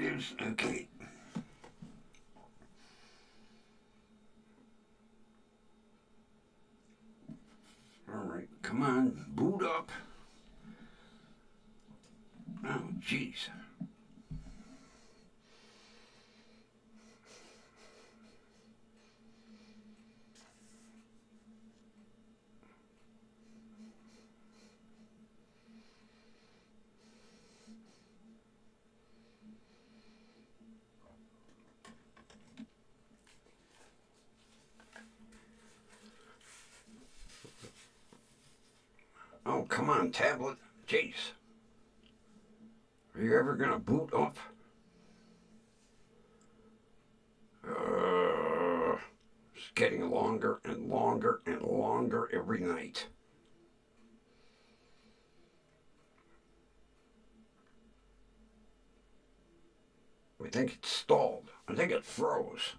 it is. Okay. Alright, come on, boot up. Oh, jeez. Oh, come on, tablet. Jeez. Are you ever going to boot up? It's getting longer and longer and longer every night. I think it stalled. I think it froze.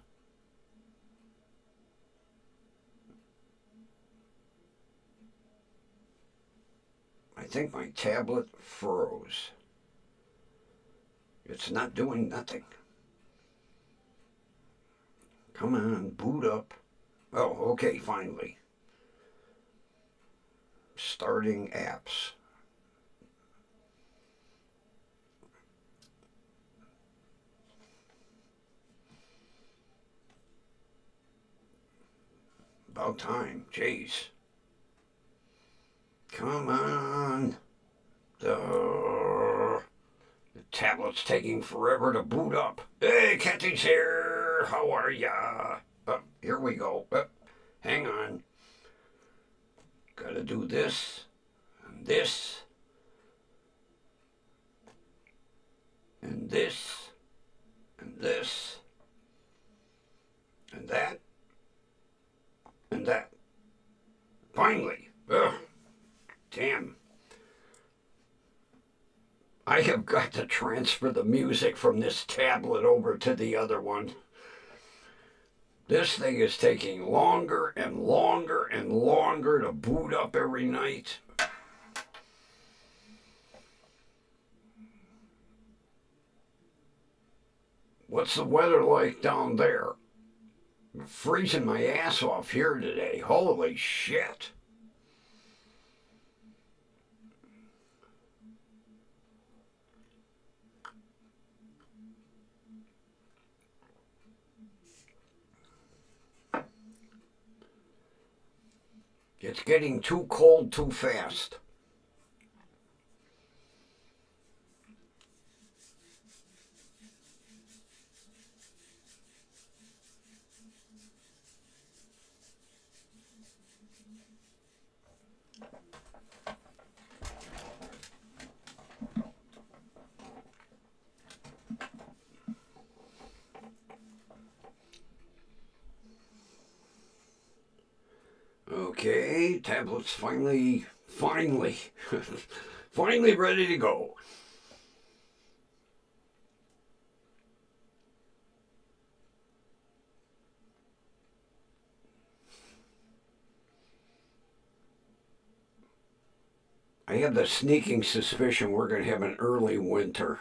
I think my tablet froze. It's not doing nothing. Come on, boot up. Oh, okay, finally. Starting apps. About time, jeez. Come on. The tablet's taking forever to boot up. Hey, Kathy's here. How are ya? Here we go. Hang on. Gotta do this, and this, and this, and this, and that, and that. Finally. Ugh. Damn. I have got to transfer the music from this tablet over to the other one. This thing is taking longer and longer and longer to boot up every night. What's the weather like down there? I'm freezing my ass off here today. Holy shit. It's getting too cold too fast. Okay, tablet's finally finally ready to go. I have the sneaking suspicion we're going to have an early winter.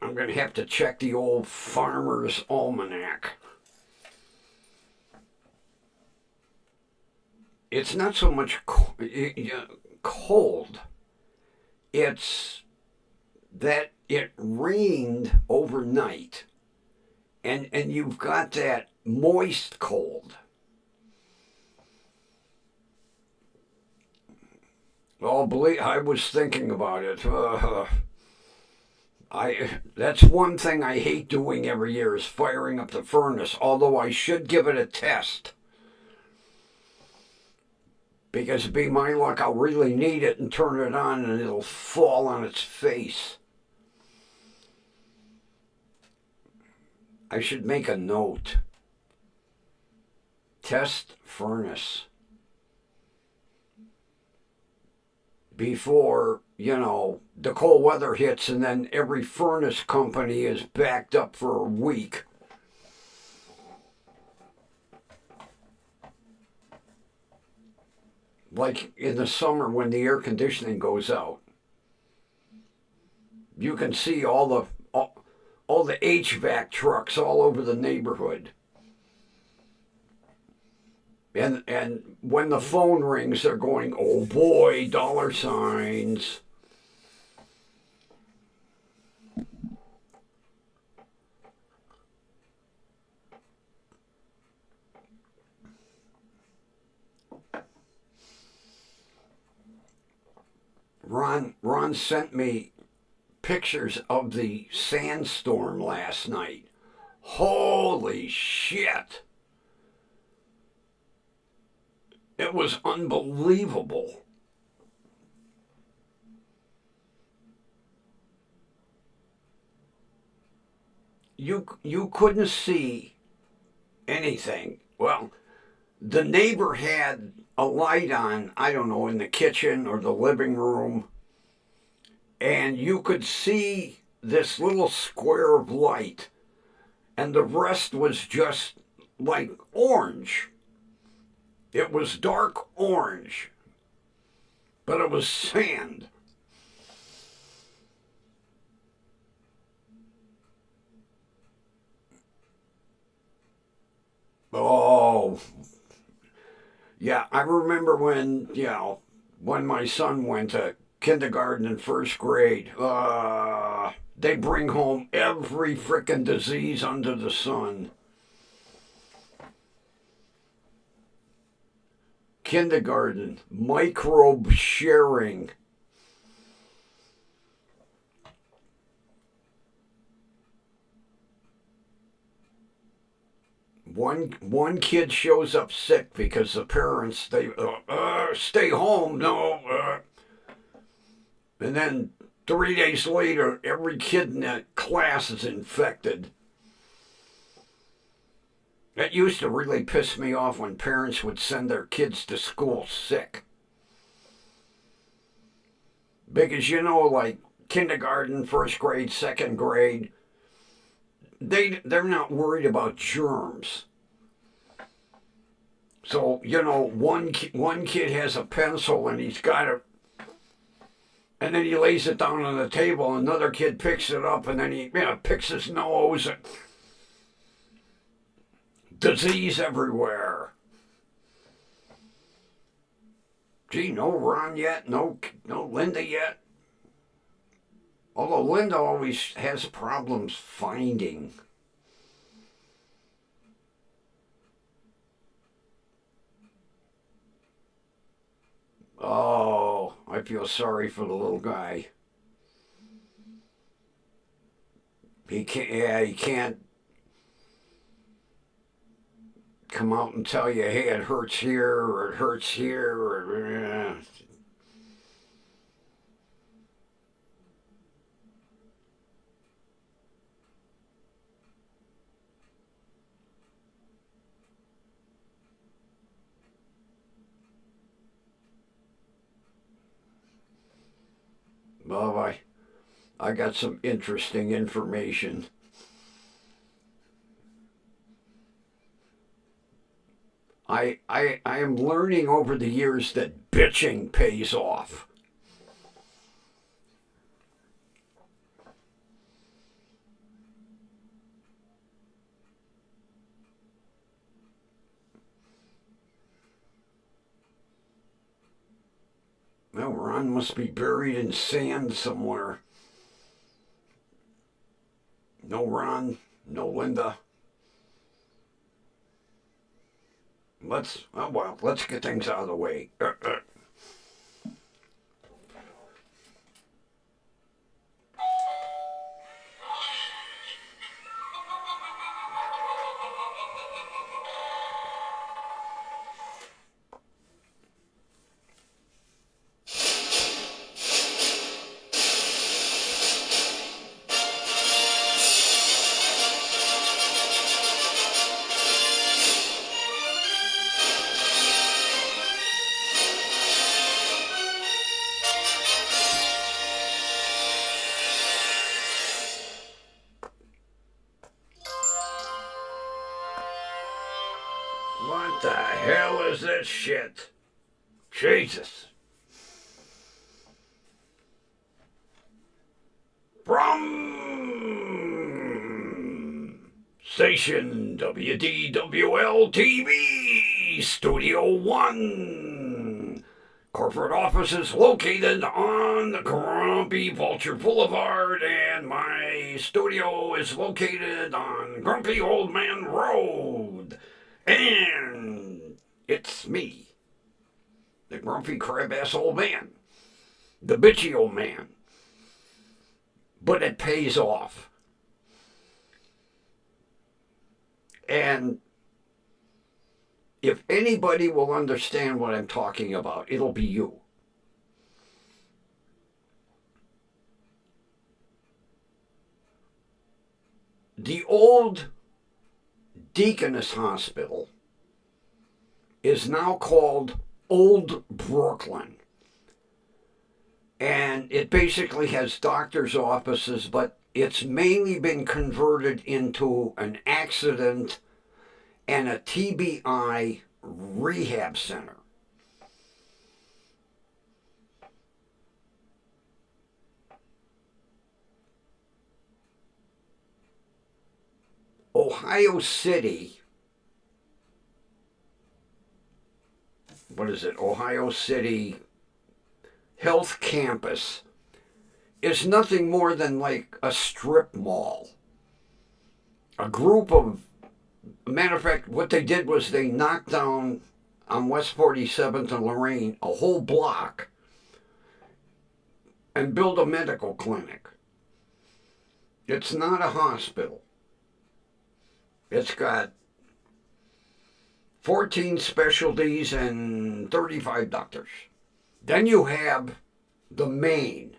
I'm going to have to check the old Farmer's Almanac. It's not so much cold. It's that it rained overnight. And you've got that moist cold. Oh, believe I was thinking about it. That's one thing I hate doing every year is firing up the furnace, although I should give it a test. Because it'd be my luck, I'll really need it and turn it on and it'll fall on its face. I should make a note. Test furnace. Before, the cold weather hits and then every furnace company is backed up for a week. Like in the summer when the air conditioning goes out. You can see all the HVAC trucks all over the neighborhood. And when the phone rings, they're going, oh boy, dollar signs. Ron sent me pictures of the sandstorm last night. Holy shit. It was unbelievable. You couldn't see anything. Well, the neighbor had a light on, I don't know, in the kitchen or the living room, and you could see this little square of light, and the rest was just like orange. It was dark orange, but it was sand. Oh, yeah, I remember when my son went to kindergarten and first grade. They bring home every frickin' disease under the sun. Kindergarten, microbe sharing. One kid shows up sick because the parents they stay home. No, and then 3 days later, every kid in that class is infected. That used to really piss me off when parents would send their kids to school sick. Because like kindergarten, first grade, second grade, they're not worried about germs. So one kid has a pencil and he's got it, and then he lays it down on the table. Another kid picks it up and then he picks his nose. And disease everywhere. Gee, no Ron yet, no Linda yet. Although Linda always has problems finding. Oh, I feel sorry for the little guy. He can't come out and tell you, hey, it hurts here or it hurts here or. Well, I got some interesting information. I am learning over the years that bitching pays off. Well, Ron must be buried in sand somewhere. No Ron, no Linda. Let's get things out of the way. What the hell is this shit? Jesus. From station WDWL TV, Studio 1. Corporate offices located on the Grumpy Vulture Boulevard, and my studio is located on Grumpy Old Man Road. And it's me, the grumpy crab-ass old man, the bitchy old man. But it pays off. And if anybody will understand what I'm talking about, it'll be you. The old Deaconess Hospital is now called Old Brooklyn. And it basically has doctor's offices, but it's mainly been converted into an accident and a TBI rehab center. Ohio City, Ohio City Health Campus is nothing more than like a strip mall. A group of, matter of fact, what they did was they knocked down on West 47th and Lorraine a whole block and built a medical clinic. It's not a hospital. It's got 14 specialties and 35 doctors. Then you have the main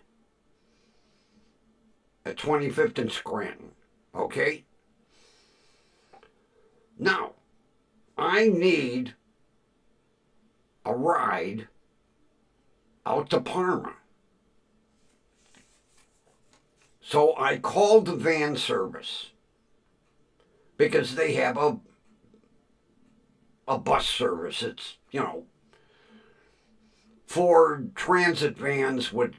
at 25th and Scranton, okay? Now, I need a ride out to Parma. So I called the van service because they have a bus service. It's, 4 transit vans with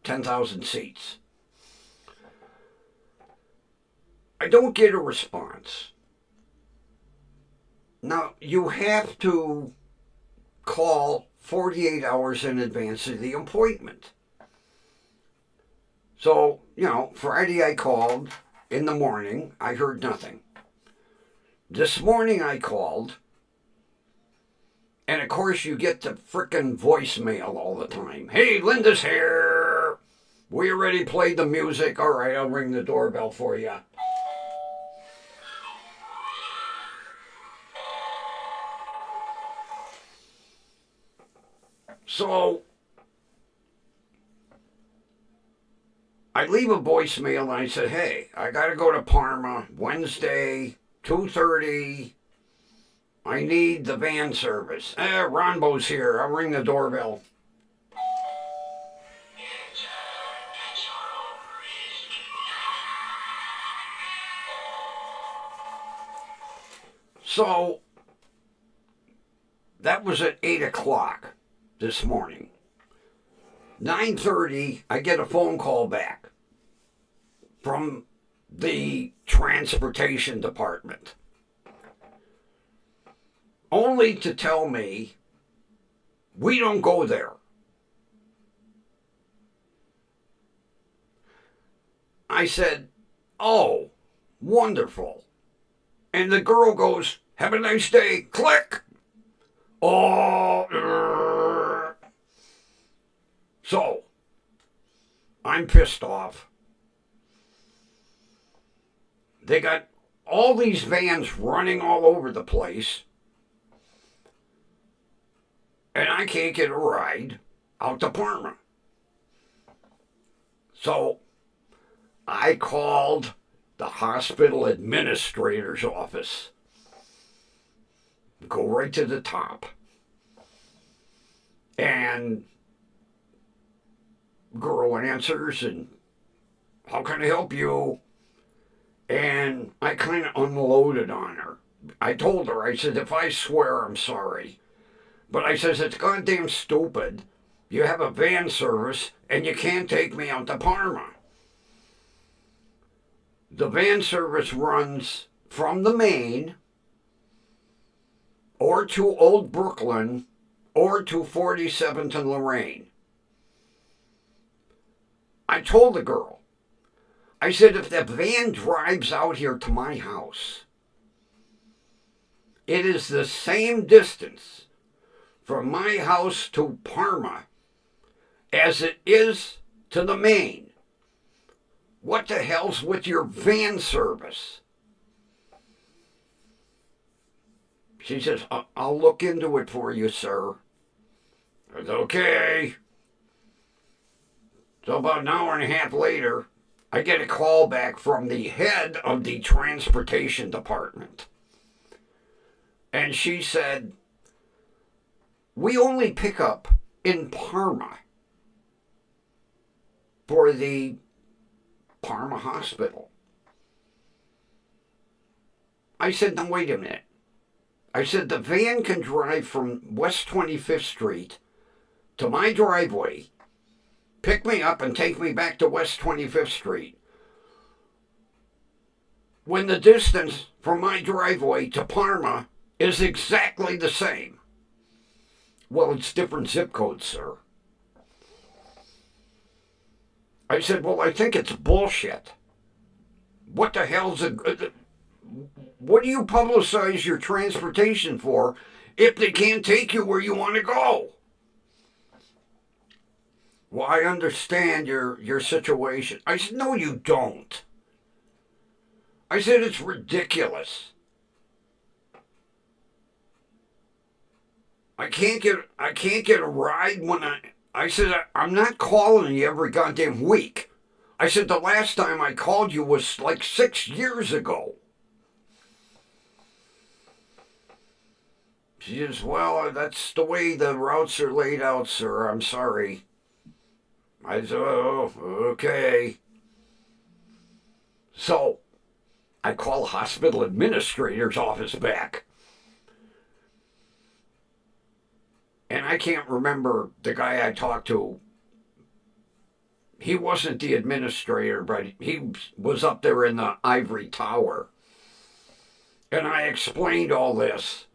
10,000 seats. I don't get a response. Now, you have to call 48 hours in advance of the appointment. So, Friday I called in the morning. I heard nothing. This morning I called. And of course you get the frickin' voicemail all the time. Hey, Linda's here. We already played the music. All right, I'll ring the doorbell for you. So I leave a voicemail and I said, hey, I got to go to Parma Wednesday, 2:30. I need the van service. Ronbo's here. I'll ring the doorbell. So that was at 8 o'clock this morning. 9:30, I get a phone call back from the transportation department, only to tell me we don't go there. I said, oh, wonderful. And the girl goes, have a nice day. Click. Oh, so I'm pissed off. They got all these vans running all over the place, and I can't get a ride out to Parma. So I called the hospital administrator's office. Go right to the top. And girl answers, and how can I help you? And I kind of unloaded on her. I told her, I said, if I swear, I'm sorry. But I says, it's goddamn stupid. You have a van service and you can't take me out to Parma. The van service runs from the main or to Old Brooklyn or to 47th and Lorraine. I told the girl, I said, if that van drives out here to my house, it is the same distance from my house to Parma as it is to the main. What the hell's with your van service? She says, I'll look into it for you, sir. I said, okay. So about an hour and a half later, I get a call back from the head of the transportation department. And she said, we only pick up in Parma for the Parma hospital. I said, now wait a minute. I said, the van can drive from West 25th Street to my driveway, pick me up and take me back to West 25th Street, when the distance from my driveway to Parma is exactly the same. Well, it's different zip codes, sir. I said, well, I think it's bullshit. What the hell's what do you publicize your transportation for if they can't take you where you want to go? Well, I understand your situation. I said, no, you don't. I said, it's ridiculous. I can't get a ride when I said, I'm not calling you every goddamn week. I said, the last time I called you was like 6 years ago. She says, well, that's the way the routes are laid out, sir. I'm sorry. I said, oh, okay. So, I call the hospital administrator's office back. And I can't remember the guy I talked to. He wasn't the administrator, but he was up there in the ivory tower. And I explained all this.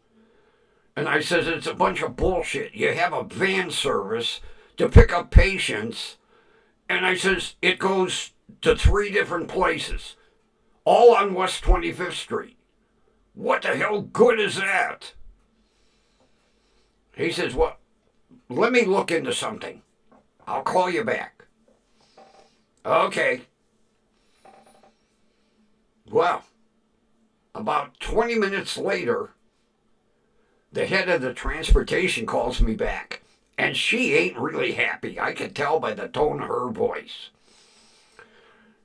And I says, it's a bunch of bullshit. You have a van service to pick up patients. And I says, it goes to 3 different places, all on West 25th Street. What the hell good is that? He says, well, let me look into something. I'll call you back. Okay. Well, about 20 minutes later, the head of the transportation calls me back. And she ain't really happy. I can tell by the tone of her voice.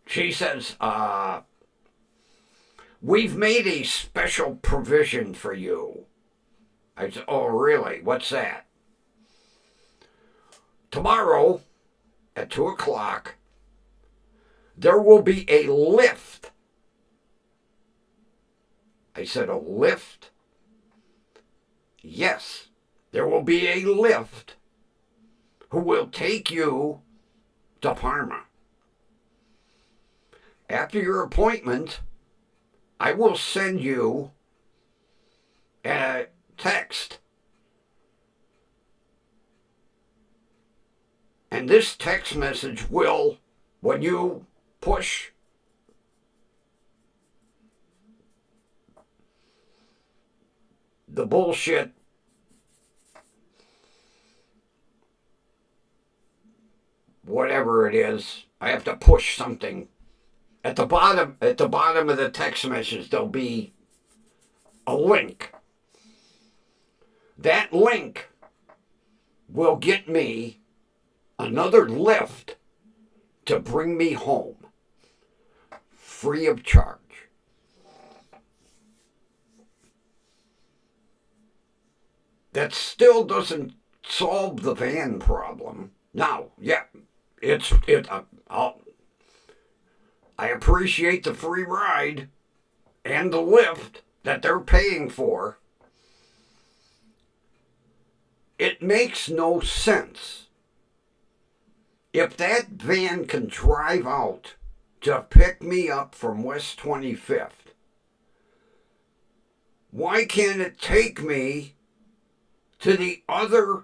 She says, we've made a special provision for you. I said, oh, really? What's that? Tomorrow, at 2 o'clock, there will be a lift. I said, a lift? Yes, there will be a lift who will take you to Parma. After your appointment, I will send you a text. And this text message will, when you push the bullshit whatever it is, I have to push something. At the bottom of the text message, there'll be a link. That link will get me another lift to bring me home, free of charge. That still doesn't solve the van problem. Now, yeah, I appreciate the free ride and the lift that they're paying for. It makes no sense. If that van can drive out to pick me up from West 25th. Why can't it take me to the other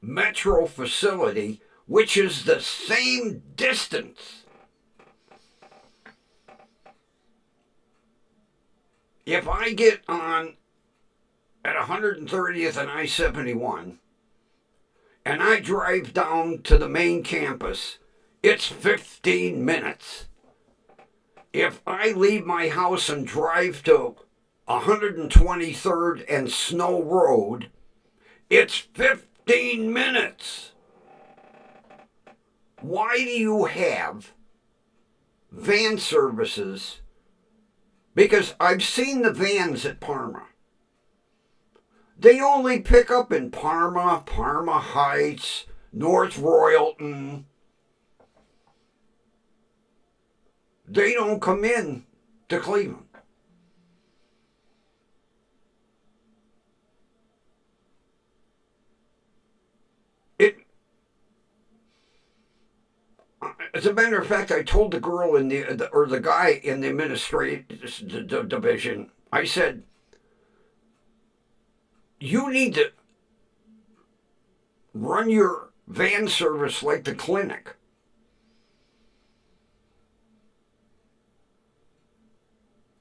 metro facility, which is the same distance? If I get on at 130th and I-71 and I drive down to the main campus, it's 15 minutes. If I leave my house and drive to 123rd and Snow Road, it's 15 minutes. Why do you have van services? Because I've seen the vans at Parma. They only pick up in Parma, Parma Heights, North Royalton. They don't come in to Cleveland. As a matter of fact, I told the girl in the guy in the administrative division, I said, you need to run your van service like the clinic.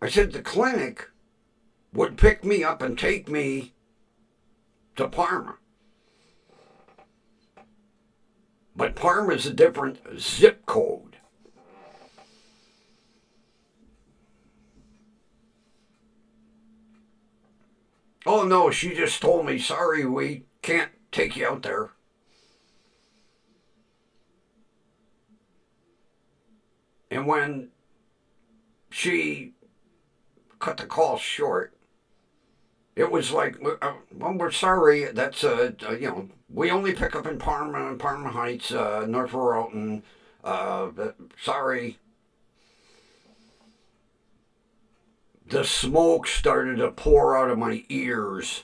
I said the clinic would pick me up and take me to Parma. But Parma's a different zip code. Oh no, she just told me, sorry, we can't take you out there. And when she cut the call short, it was like, well, we're sorry, that's, we only pick up in Parma, Parma Heights, North Royalton, sorry. The smoke started to pour out of my ears.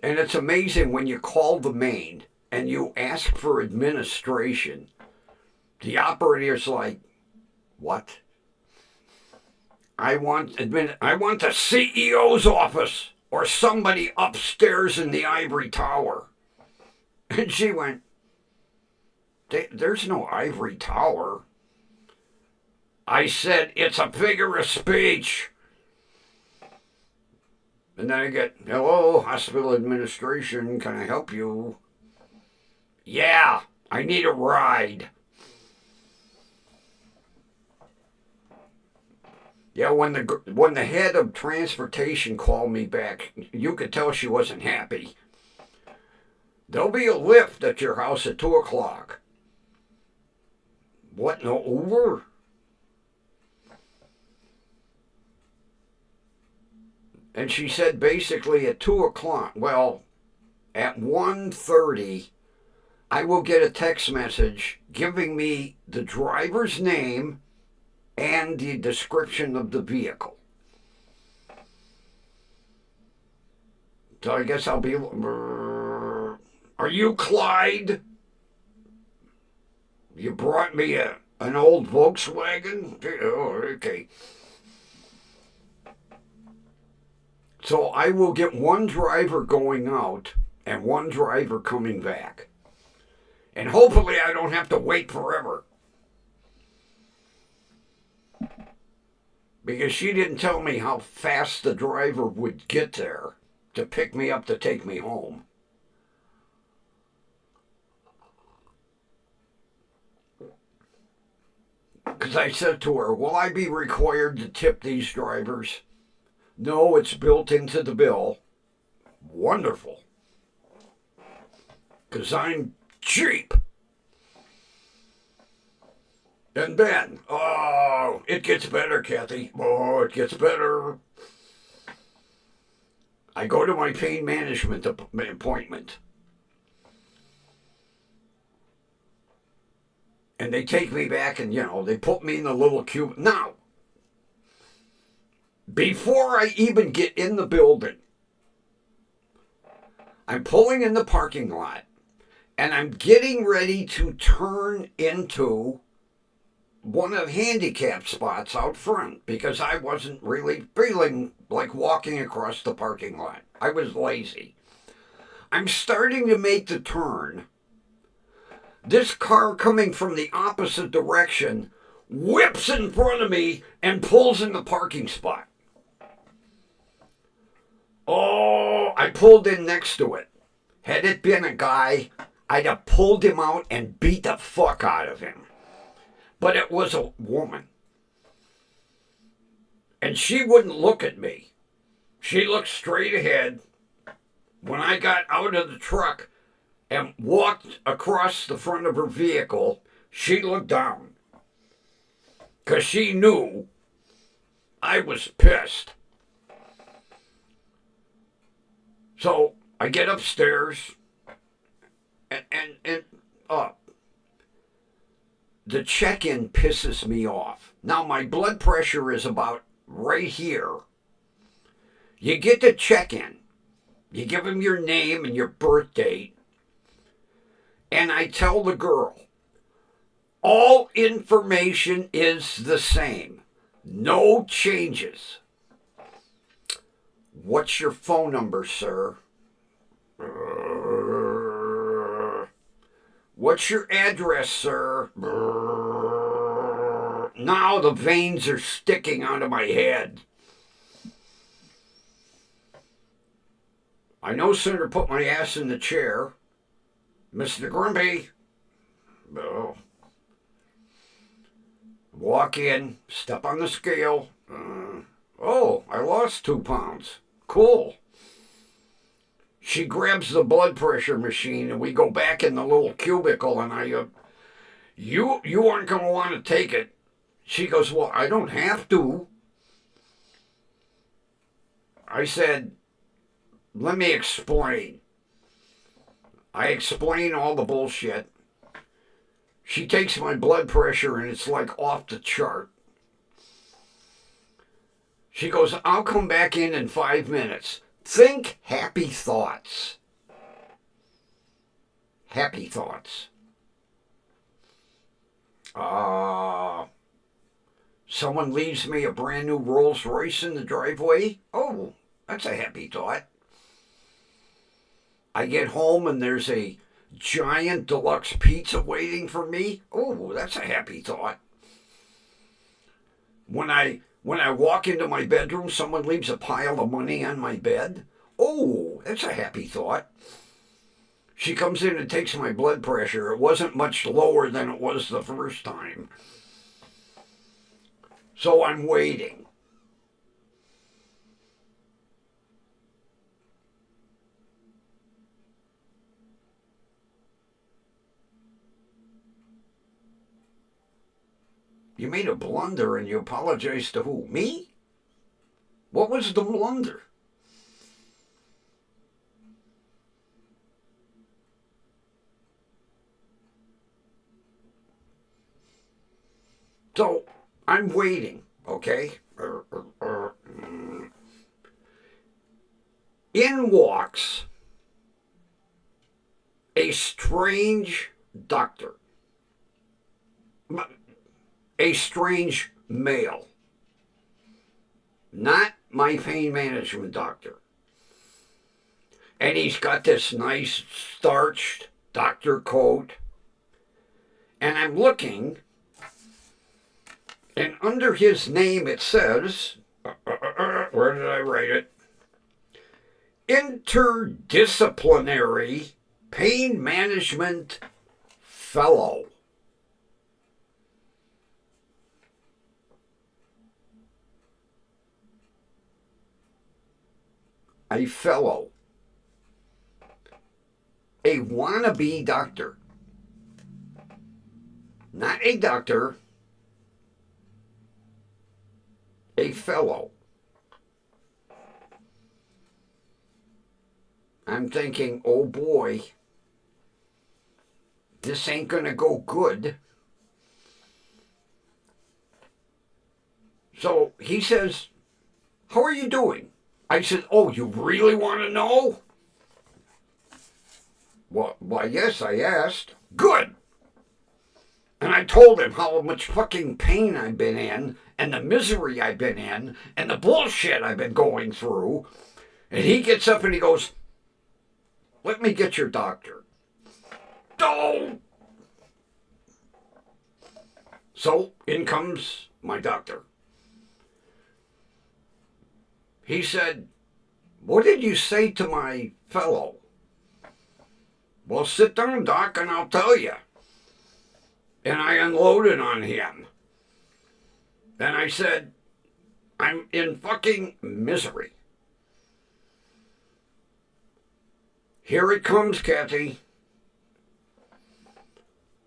And it's amazing when you call the main and you ask for administration, the operator's like, what? I want the CEO's office or somebody upstairs in the ivory tower. And she went, there's no ivory tower. I said, it's a figure of speech. And then I get, hello, hospital administration, can I help you? Yeah, I need a ride. Yeah, when the head of transportation called me back, you could tell she wasn't happy. There'll be a lift at your house at 2 o'clock. What, no Uber? And she said basically at 2 o'clock, well, at 1:30, I will get a text message giving me the driver's name and the description of the vehicle. So I guess I'll be, are you Clyde? You brought me an old Volkswagen? Oh, okay. So I will get one driver going out and one driver coming back. And hopefully I don't have to wait forever. Because she didn't tell me how fast the driver would get there to pick me up to take me home. Because I said to her, will I be required to tip these drivers? No, it's built into the bill. Wonderful. Because I'm cheap. And then, oh, it gets better, Kathy. Oh, it gets better. I go to my pain management appointment. And they take me back and, they put me in the little cube. Now, before I even get in the building, I'm pulling in the parking lot. And I'm getting ready to turn into one of the handicap spots out front because I wasn't really feeling like walking across the parking lot. I was lazy. I'm starting to make the turn. This car coming from the opposite direction whips in front of me and pulls in the parking spot. Oh, I pulled in next to it. Had it been a guy, I'd have pulled him out and beat the fuck out of him. But it was a woman. And she wouldn't look at me. She looked straight ahead. When I got out of the truck and walked across the front of her vehicle, she looked down. Because she knew I was pissed. So I get upstairs and the check-in pisses me off. Now my blood pressure is about right here. You get the check-in. You give them your name and your birth date. And I tell the girl, all information is the same. No changes. What's your phone number, sir? What's your address, sir? Now the veins are sticking out of my head. I no sooner put my ass in the chair, Mr. Grumpy. Oh. Walk in, step on the scale. Oh, I lost 2 pounds. Cool. She grabs the blood pressure machine and we go back in the little cubicle and you aren't going to want to take it. She goes, well, I don't have to. I said, let me explain. I explain all the bullshit. She takes my blood pressure and it's like off the chart. She goes, I'll come back in 5 minutes. Think happy thoughts. Happy thoughts. Someone leaves me a brand new Rolls Royce in the driveway. Oh, that's a happy thought. I get home and there's a giant deluxe pizza waiting for me. Oh, that's a happy thought. When I walk into my bedroom, someone leaves a pile of money on my bed. Oh, that's a happy thought. She comes in and takes my blood pressure. It wasn't much lower than it was the first time. So I'm waiting. You made a blunder and you apologized to who? Me? What was the blunder? So I'm waiting, okay? In walks a strange doctor. A strange male. Not my pain management doctor. And he's got this nice starched doctor coat. And I'm looking, and under his name it says, where did I write it? Interdisciplinary Pain Management Fellow. A fellow. A wannabe doctor. Not a doctor. A fellow. I'm thinking, oh boy, this ain't gonna go good. So he says, how are you doing? I said, oh, you really want to know? Well, why, yes, I asked. Good. And I told him how much fucking pain I've been in, and the misery I've been in, and the bullshit I've been going through. And he gets up and he goes, let me get your doctor. Oh! So in comes my doctor. He said, what did you say to my fellow? Well, sit down, Doc, and I'll tell you. And I unloaded on him. And I said, I'm in fucking misery. Here it comes, Kathy.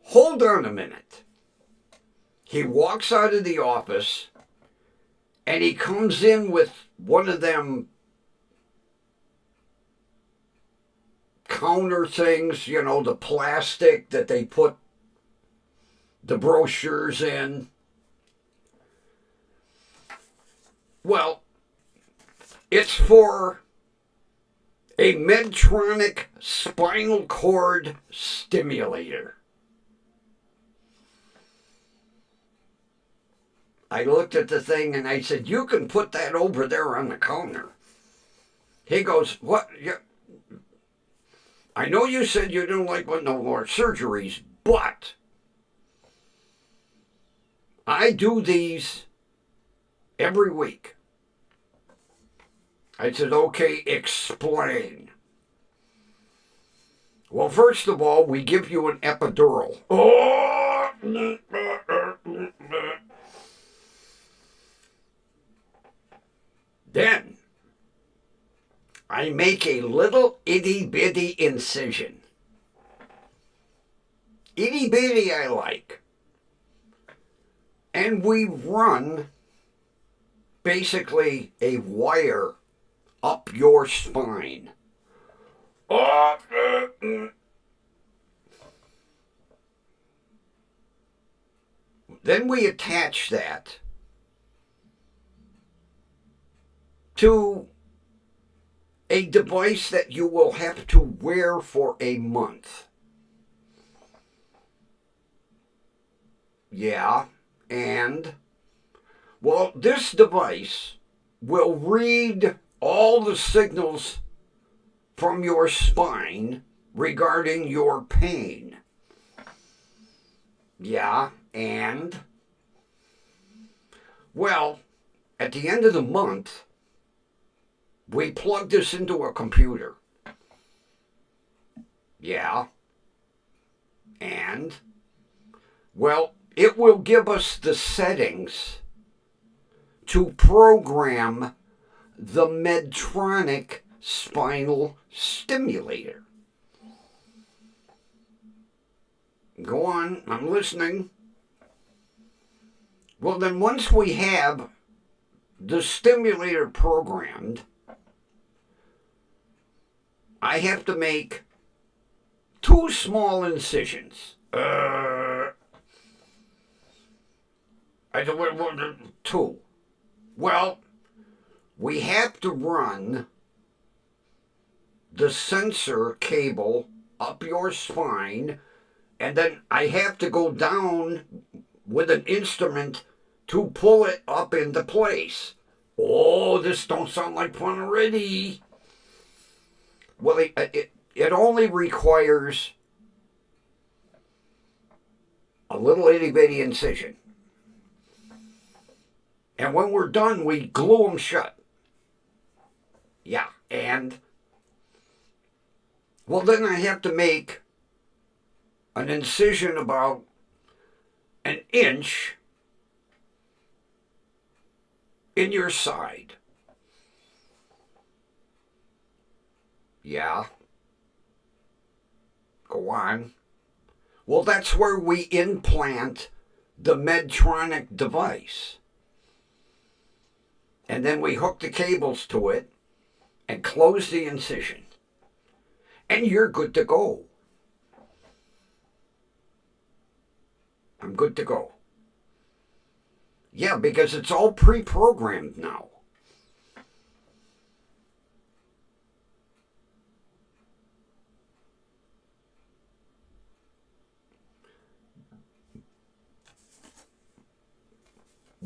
Hold on a minute. He walks out of the office and he comes in with one of them counter things, you know, the plastic that they put the brochures in. Well, it's for a Medtronic spinal cord stimulator. I looked at the thing and I said, you can put that over there on the counter. He goes, what? I know you said you don't like no more surgeries, but I do these every week. I said, okay, explain. Well, first of all, we give you an epidural. Oh! Then, I make a little itty-bitty incision. Itty-bitty I like. And we run basically a wire up your spine. Then we attach that to a device that you will have to wear for a month. Yeah, and, well, this device will read all the signals from your spine regarding your pain. Yeah, and, well, at the end of the month, we plug this into a computer. Yeah, and, well, it will give us the settings to program the Medtronic spinal stimulator. Go on, I'm listening. Well, then once we have the stimulator programmed, I have to make 2 small incisions. I don't want 2. Well, we have to run the sensor cable up your spine, and then I have to go down with an instrument to pull it up into place. Oh, this don't sound like fun already. Well, it only requires a little itty-bitty incision. And when we're done, we glue them shut. Yeah, and, well, then I have to make an incision about an inch in your side. Yeah. Go on. Well, that's where we implant the Medtronic device. And then we hook the cables to it and close the incision. And you're good to go. I'm good to go. Yeah, because it's all pre-programmed now.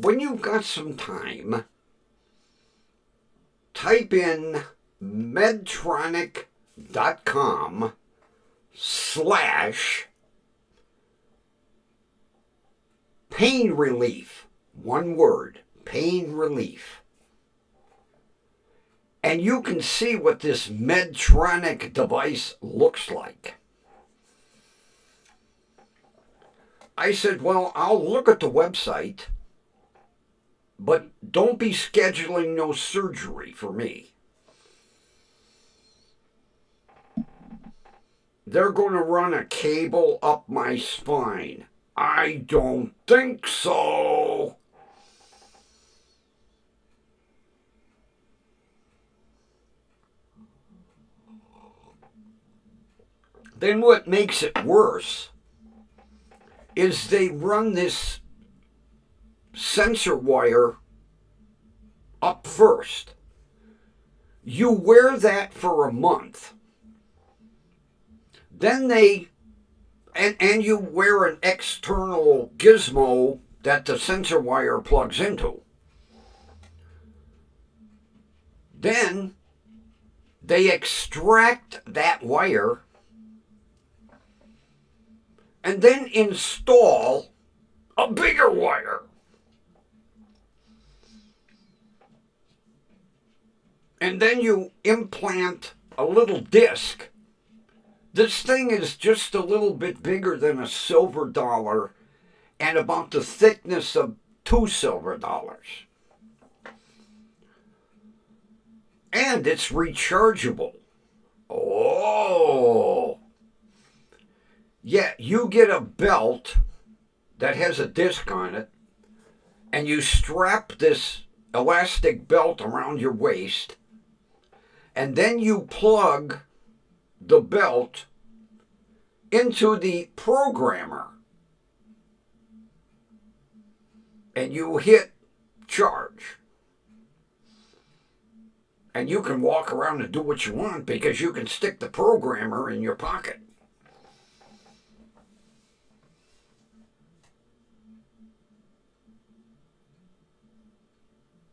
when you've got some time, type in medtronic.com/pain relief. One word, pain relief. And you can see what this Medtronic device looks like. I said, well, I'll look at the website, but don't be scheduling no surgery for me. They're going to run a cable up my spine. I don't think so. Then what makes it worse is they run this sensor wire up first. You wear that for a month. Then and you wear an external gizmo that the sensor wire plugs into. Then they extract that wire and then install a bigger wire. And then you implant a little disc. This thing is just a little bit bigger than a silver dollar and about the thickness of 2 silver dollars. And it's rechargeable. Oh! Yeah, you get a belt that has a disc on it, and you strap this elastic belt around your waist, and then you plug the belt into the programmer, and you hit charge. And you can walk around and do what you want because you can stick the programmer in your pocket.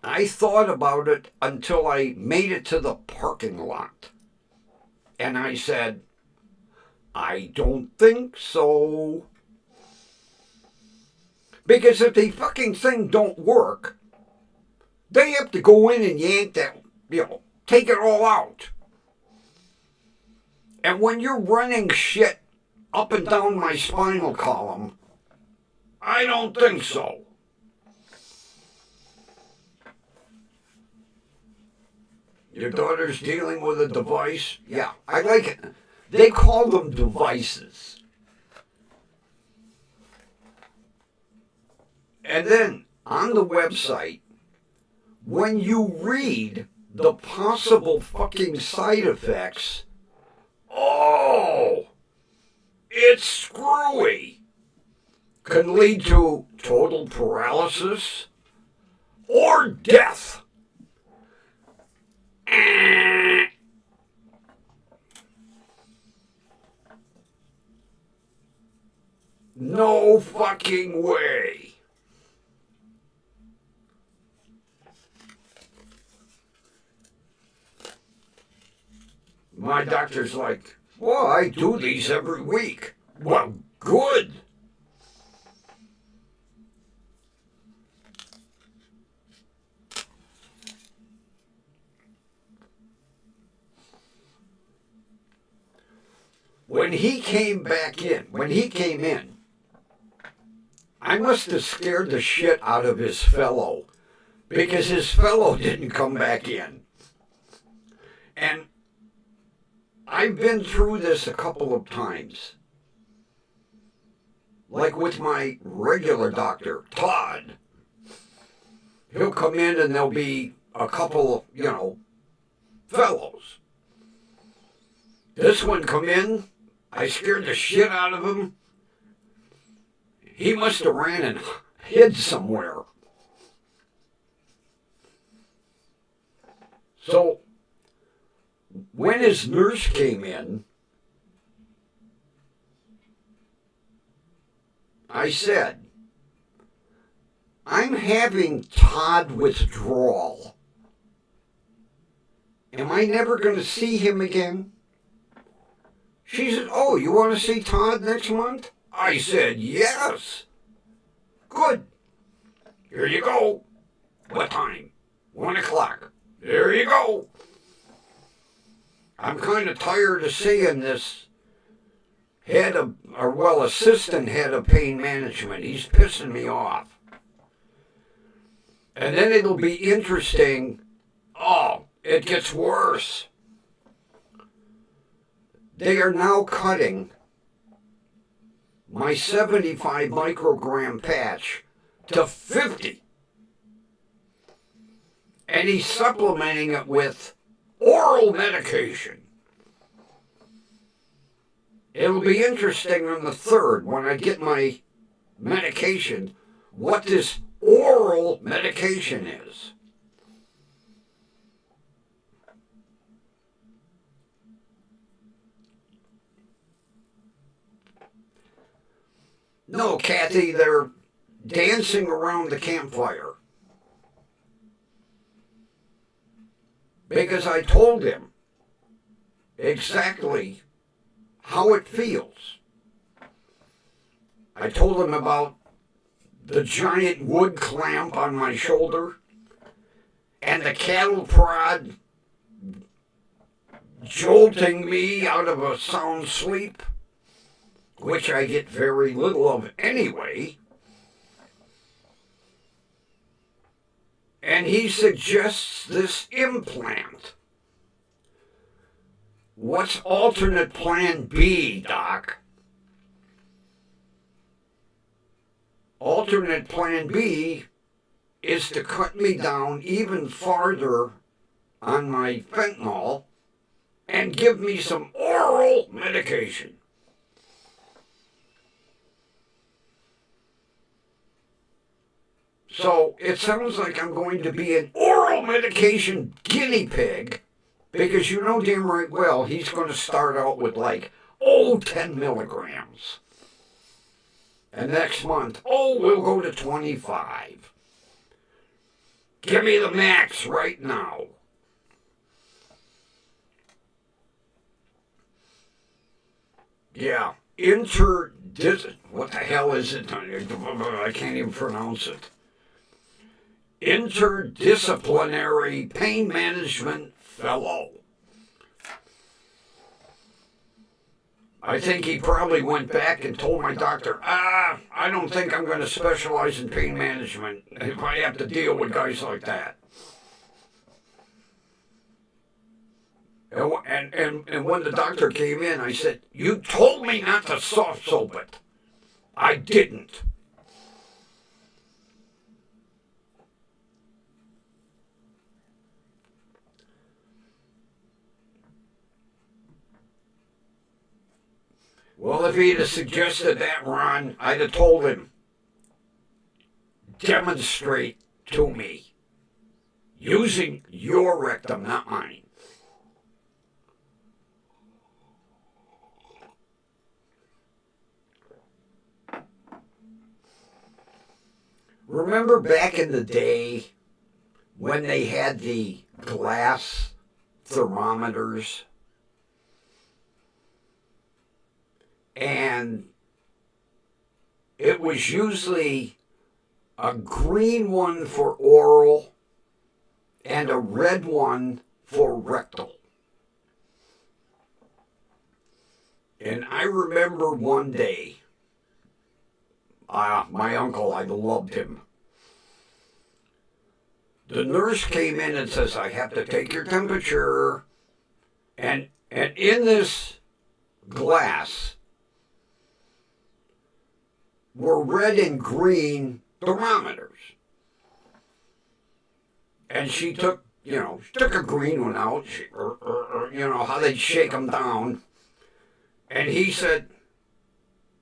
I thought about it until I made it to the parking lot. And I said, I don't think so. Because if the fucking thing don't work, they have to go in and yank that, take it all out. And when you're running shit up and down my spinal column, I don't think so. Your daughter's dealing with a device? Yeah, I like it. They call them devices. And then on the website, when you read the possible fucking side effects, oh, it's screwy. Can lead to total paralysis or death. No fucking way. My doctor's like, well, I do these every week. Well, good. When he came in, I must have scared the shit out of his fellow because his fellow didn't come back in. And I've been through this a couple of times. Like with my regular doctor, Todd. He'll come in and there'll be a couple, fellows. This one come in, I scared the shit out of him. He must have ran and hid somewhere. So, when his nurse came in, I said, I I'm having Todd withdrawal. Am I never going to see him again? She said, oh, you want to see Todd next month? I said, yes. Good. Here you go. What time? 1 o'clock. There you go. I'm kind of tired of seeing this assistant head of pain management. He's pissing me off. And then it'll be interesting. Oh, it gets worse. They are now cutting my 75 microgram patch to 50. And he's supplementing it with oral medication. It'll be interesting on the 3rd when I get my medication what this oral medication is. No, Kathy, they're dancing around the campfire. Because I told him exactly how it feels. I told him about the giant wood clamp on my shoulder and the cattle prod jolting me out of a sound sleep, which I get very little of anyway. And he suggests this implant. What's alternate plan B, Doc? Alternate plan B is to cut me down even farther on my fentanyl and give me some oral medication. So it sounds like I'm going to be an oral medication guinea pig, because you know damn right well he's going to start out with 10 milligrams. And next month, we'll go to 25. Give me the max right now. Yeah, what the hell is it? I can't even pronounce it. Interdisciplinary Pain Management Fellow. I think he probably went back and told my doctor, I don't think I'm going to specialize in pain management if I have to deal with guys like that. And when the doctor came in, I said, you told me not to soft soap it. I didn't. Well, if he'd have suggested that, Ron, I'd have told him, demonstrate to me, using your rectum, not mine. Remember back in the day when they had the glass thermometers? And it was usually a green one for oral and a red one for rectal. And I remember one day, my uncle, I loved him. The nurse came in and says, I have to take your temperature. And in this glass were red and green thermometers. And she took a green one out, how they'd shake them down. And he said,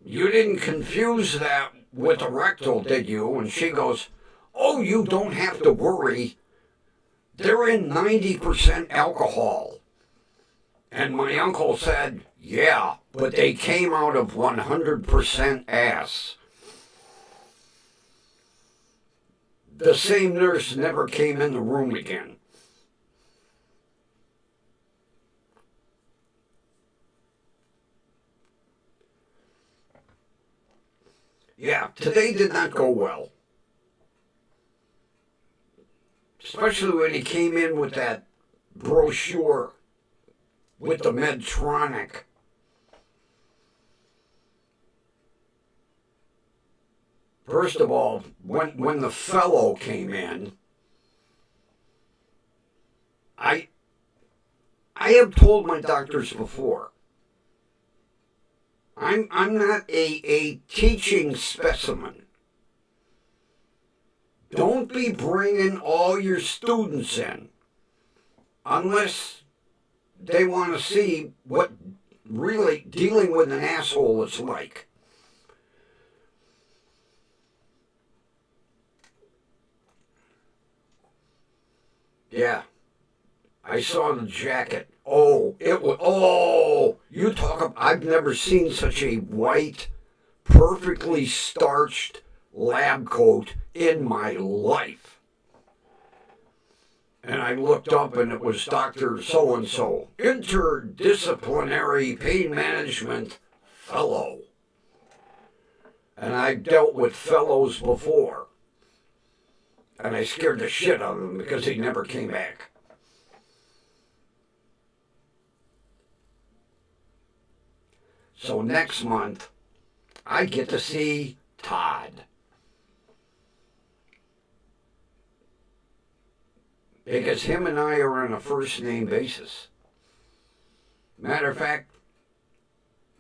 you didn't confuse that with a rectal, did you? And she goes, oh, you don't have to worry. They're in 90% alcohol. And my uncle said, yeah, but they came out of 100% ass. the same nurse never came in the room again. Yeah, today did not go well. Especially when he came in with that brochure with the Medtronic. First of all, when the fellow came in, I have told my doctors before, I'm not a teaching specimen. Don't be bringing all your students in unless they want to see what really dealing with an asshole is like. Yeah, I saw the jacket. Oh, it was, oh, you talk about, I've never seen such a white, perfectly starched lab coat in my life. And I looked up and it was Dr. So-and-so, interdisciplinary pain management fellow. And I've dealt with fellows before. And I scared the shit out of him because he never came back. So next month, I get to see Todd. Because him and I are on a first name basis. Matter of fact,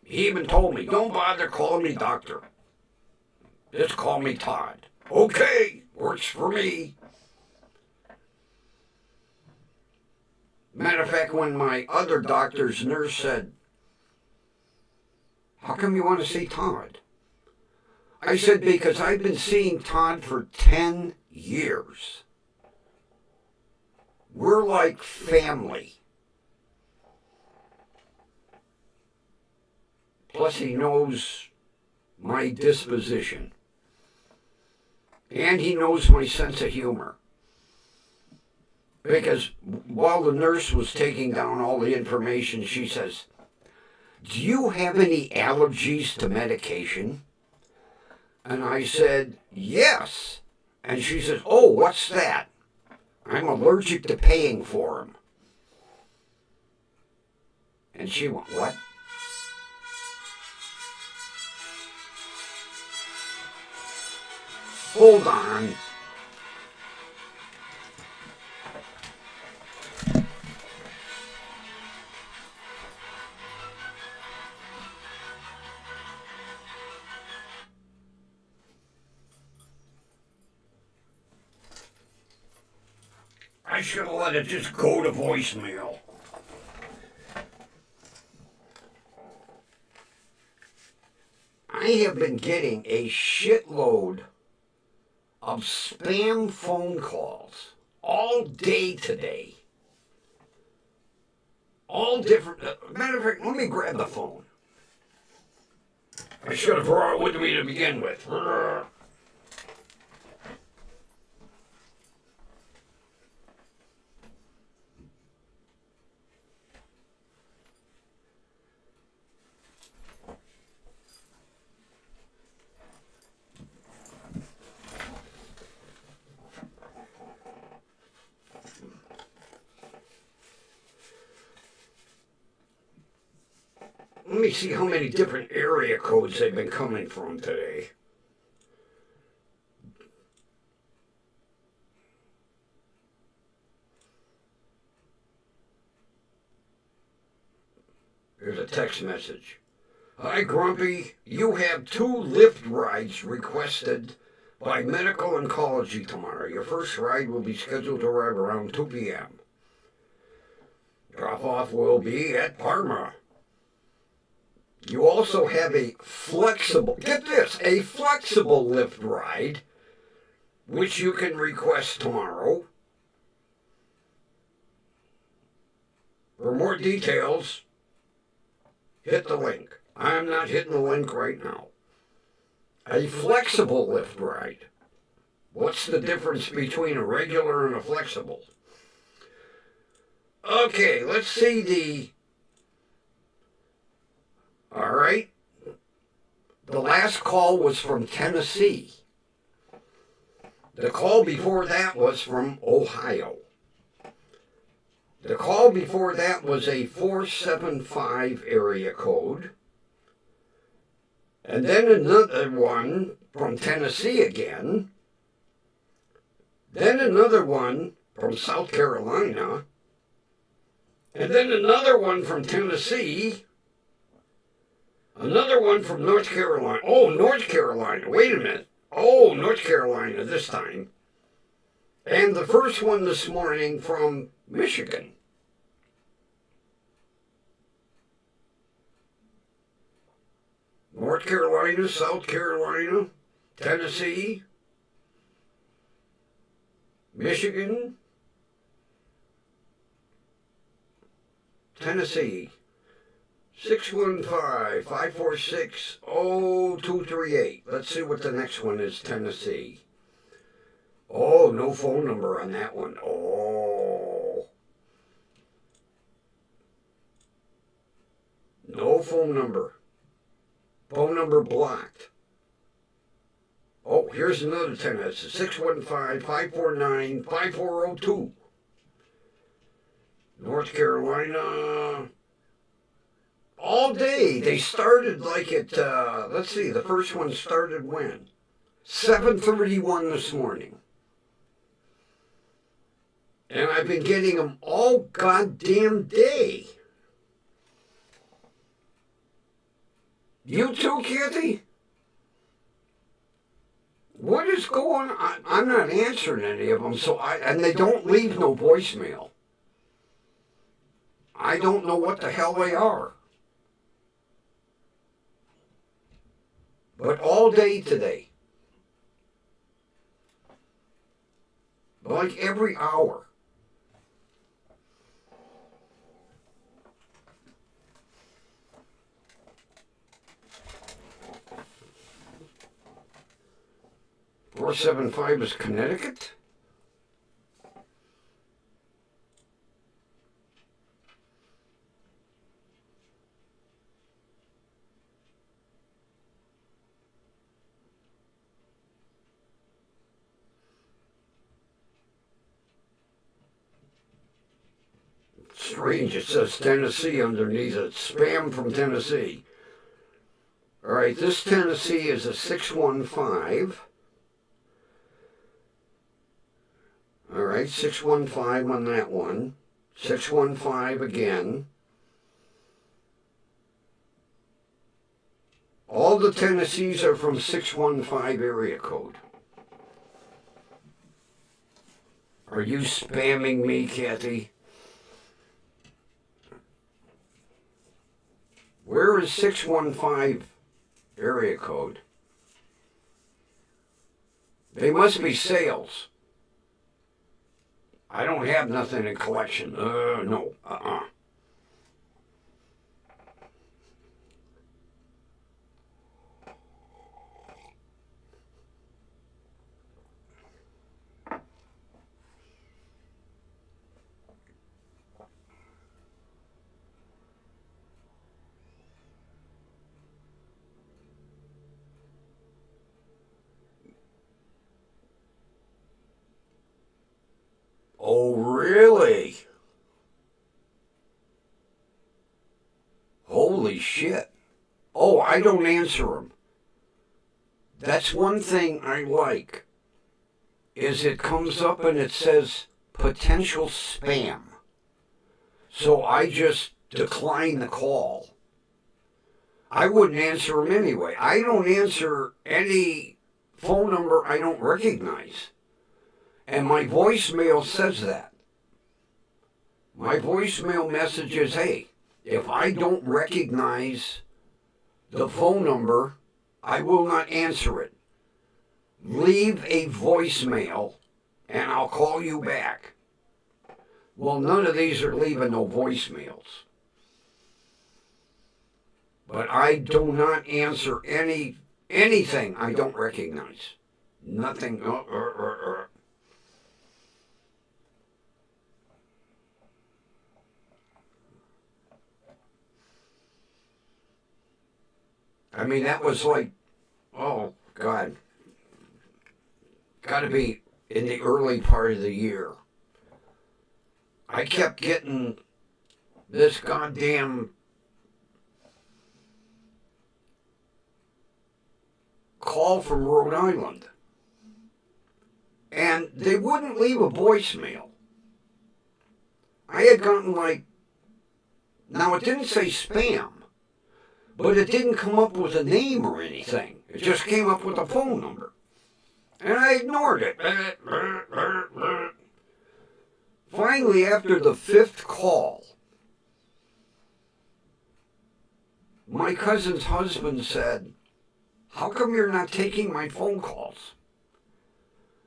he even told me, don't bother calling me doctor. Just call me Todd. Okay, works for me. Matter of fact, when my other doctor's nurse said, how come you want to see Todd? I said, because I've been seeing Todd for 10 years. We're like family. Plus he knows my disposition. And he knows my sense of humor. Because while the nurse was taking down all the information, she says, do you have any allergies to medication? And I said, yes. And she says, oh, what's that? I'm allergic to paying for them. And she went, what? Hold on. I should have let it just go to voicemail. I have been getting a shitload of spam phone calls all day today. All different. Matter of fact, let me grab the phone. I should have brought it with me to begin with. Let me see how many different area codes they've been coming from today. Here's a text message. Hi, Grumpy. You have 2 Lyft rides requested by Medical Oncology tomorrow. Your first ride will be scheduled to arrive around 2 p.m. Drop-off will be at Parma. You also have a flexible, get this, a flexible Lyft ride, which you can request tomorrow. For more details, hit the link. I'm not hitting the link right now. A flexible Lyft ride. What's the difference between a regular and a flexible? Okay, let's see all right. The last call was from Tennessee. The call before that was from Ohio. The call before that was a 475 area code. And then another one from Tennessee again. Then another one from South Carolina. And then another one from Tennessee. Another one from North Carolina. Oh, North Carolina. Wait a minute. Oh, North Carolina this time. And the first one this morning from Michigan. North Carolina, South Carolina, Tennessee, Michigan, Tennessee. 615-546-0238. Let's see what the next one is, Tennessee. Oh, no phone number on that one. Oh. No phone number. Phone number blocked. Oh, here's another Tennessee. 615-549-5402. North Carolina. All day. They started like at, let's see, the first one started when? 7:31 this morning. And I've been getting them all goddamn day. You too, Kathy? What is going on? I'm not answering any of them, and they don't leave no voicemail. I don't know what the hell they are. But all day today. Like every hour. .475 is Connecticut? Strange, it says Tennessee underneath it. Spam from Tennessee. All right, this Tennessee is a 615. All right, 615 on that one. 615 again. All the Tennessees are from 615 area code. Are you spamming me, Kathy? Where is 615 area code? They must be sales. I don't have nothing in collection. No. Oh, really? Holy shit. Oh, I don't answer them. That's one thing I like, is it comes up and it says potential spam. So I just decline the call. I wouldn't answer them anyway. I don't answer any phone number I don't recognize. And my voicemail says that. My voicemail message is, hey, if I don't recognize the phone number, I will not answer it. Leave a voicemail and I'll call you back. Well, none of these are leaving no voicemails. But I do not answer anything I don't recognize. Nothing. I mean, that was like, oh, God. Got to be in the early part of the year. I kept getting this goddamn call from Rhode Island. And they wouldn't leave a voicemail. I had gotten like, now it didn't say spam, but it didn't come up with a name or anything. It just came up with a phone number. And I ignored it. Finally, after the fifth call, my cousin's husband said, "How come you're not taking my phone calls?"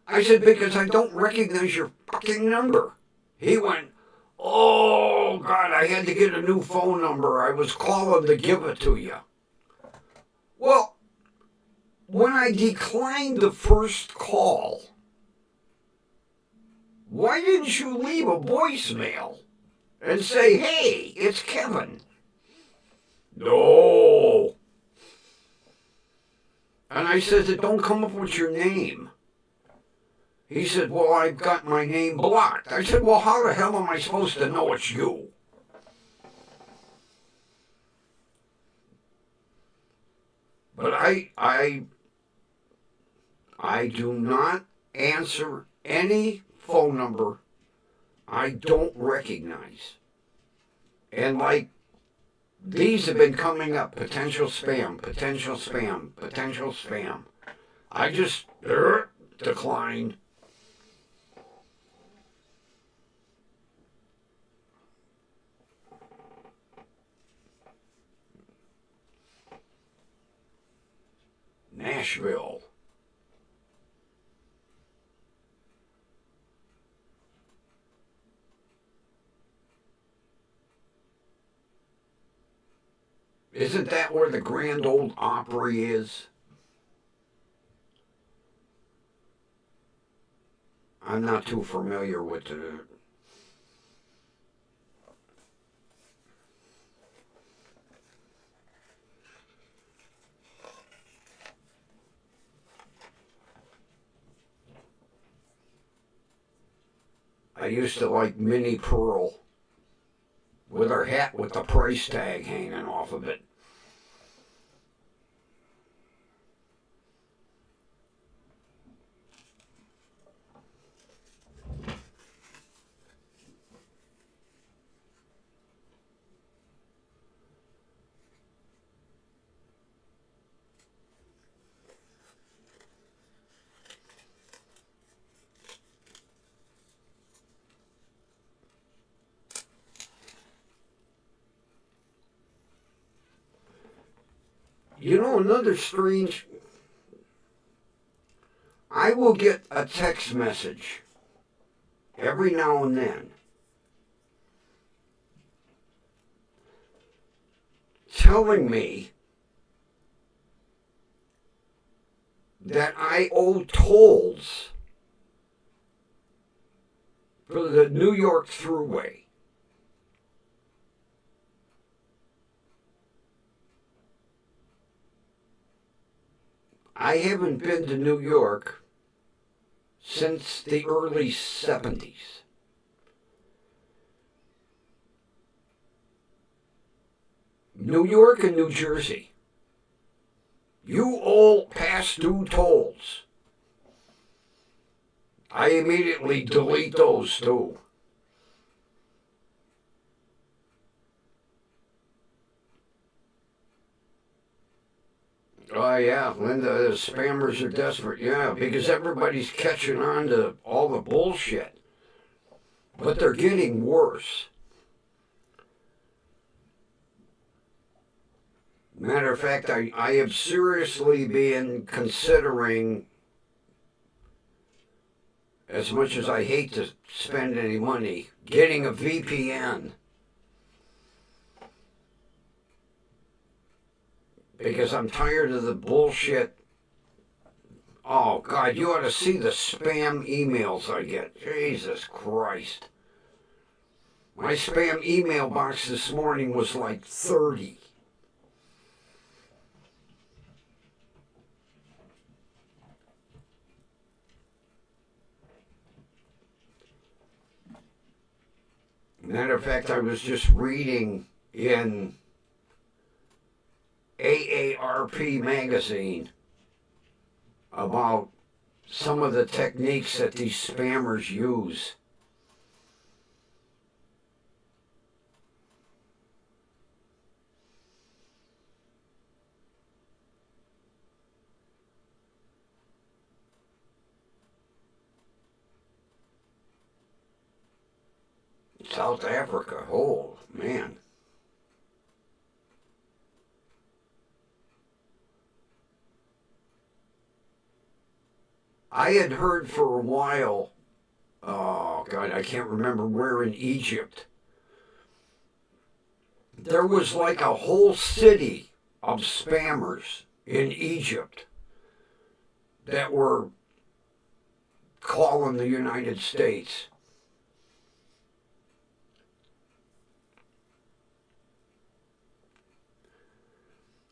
I said, "Because I don't recognize your fucking number." He went, "Oh, God, I had to get a new phone number. I was calling to give it to you." Well, when I declined the first call, why didn't you leave a voicemail and say, "Hey, it's Kevin"? No. And I said, "It don't come up with your name." He said, "Well, I've got my name blocked." I said, "Well, how the hell am I supposed to know it's you?" But I do not answer any phone number I don't recognize. And like, these have been coming up, potential spam, potential spam, potential spam. I just decline. Nashville. Isn't that where the Grand Ole Opry is? I'm not too familiar with the... I used to like Minnie Pearl with her hat with the price tag hanging off of it. You know, another strange... I will get a text message every now and then telling me that I owe tolls for the New York Thruway. I haven't been to New York since the early 70s. New York and New Jersey, you owe past due tolls. I immediately delete those too. Oh yeah, Linda, the spammers are desperate. Yeah, because everybody's catching on to all the bullshit. But they're getting worse. Matter of fact, I have seriously been considering, as much as I hate to spend any money, getting a VPN. Because I'm tired of the bullshit Oh, God, you ought to see the spam emails I get. Jesus Christ. My spam email box this morning was like 30. Matter of fact, I was just reading in AARP magazine about some of the techniques that these spammers use. South Africa, oh man. I had heard for a while, oh God, I can't remember where in Egypt, there was like a whole city of spammers in Egypt that were calling the United States.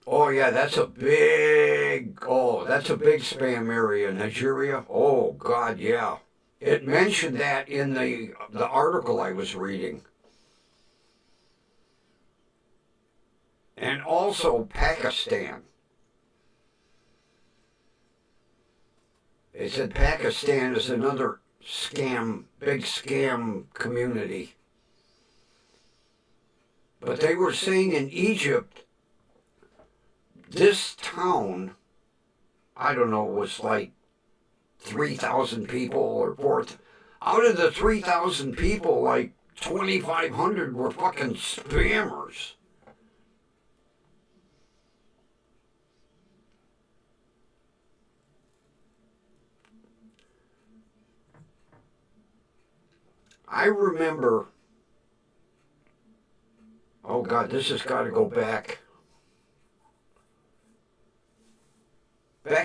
Oh yeah, that's a big spam area, Nigeria. Oh God, yeah. It mentioned that in the article I was reading. And also Pakistan. They said Pakistan is another big scam community. But they were saying in Egypt, this town, I don't know, was like 3,000 people or 4,000. Out of the 3,000 people, like 2,500 were fucking spammers. I remember, oh God, this has got to go back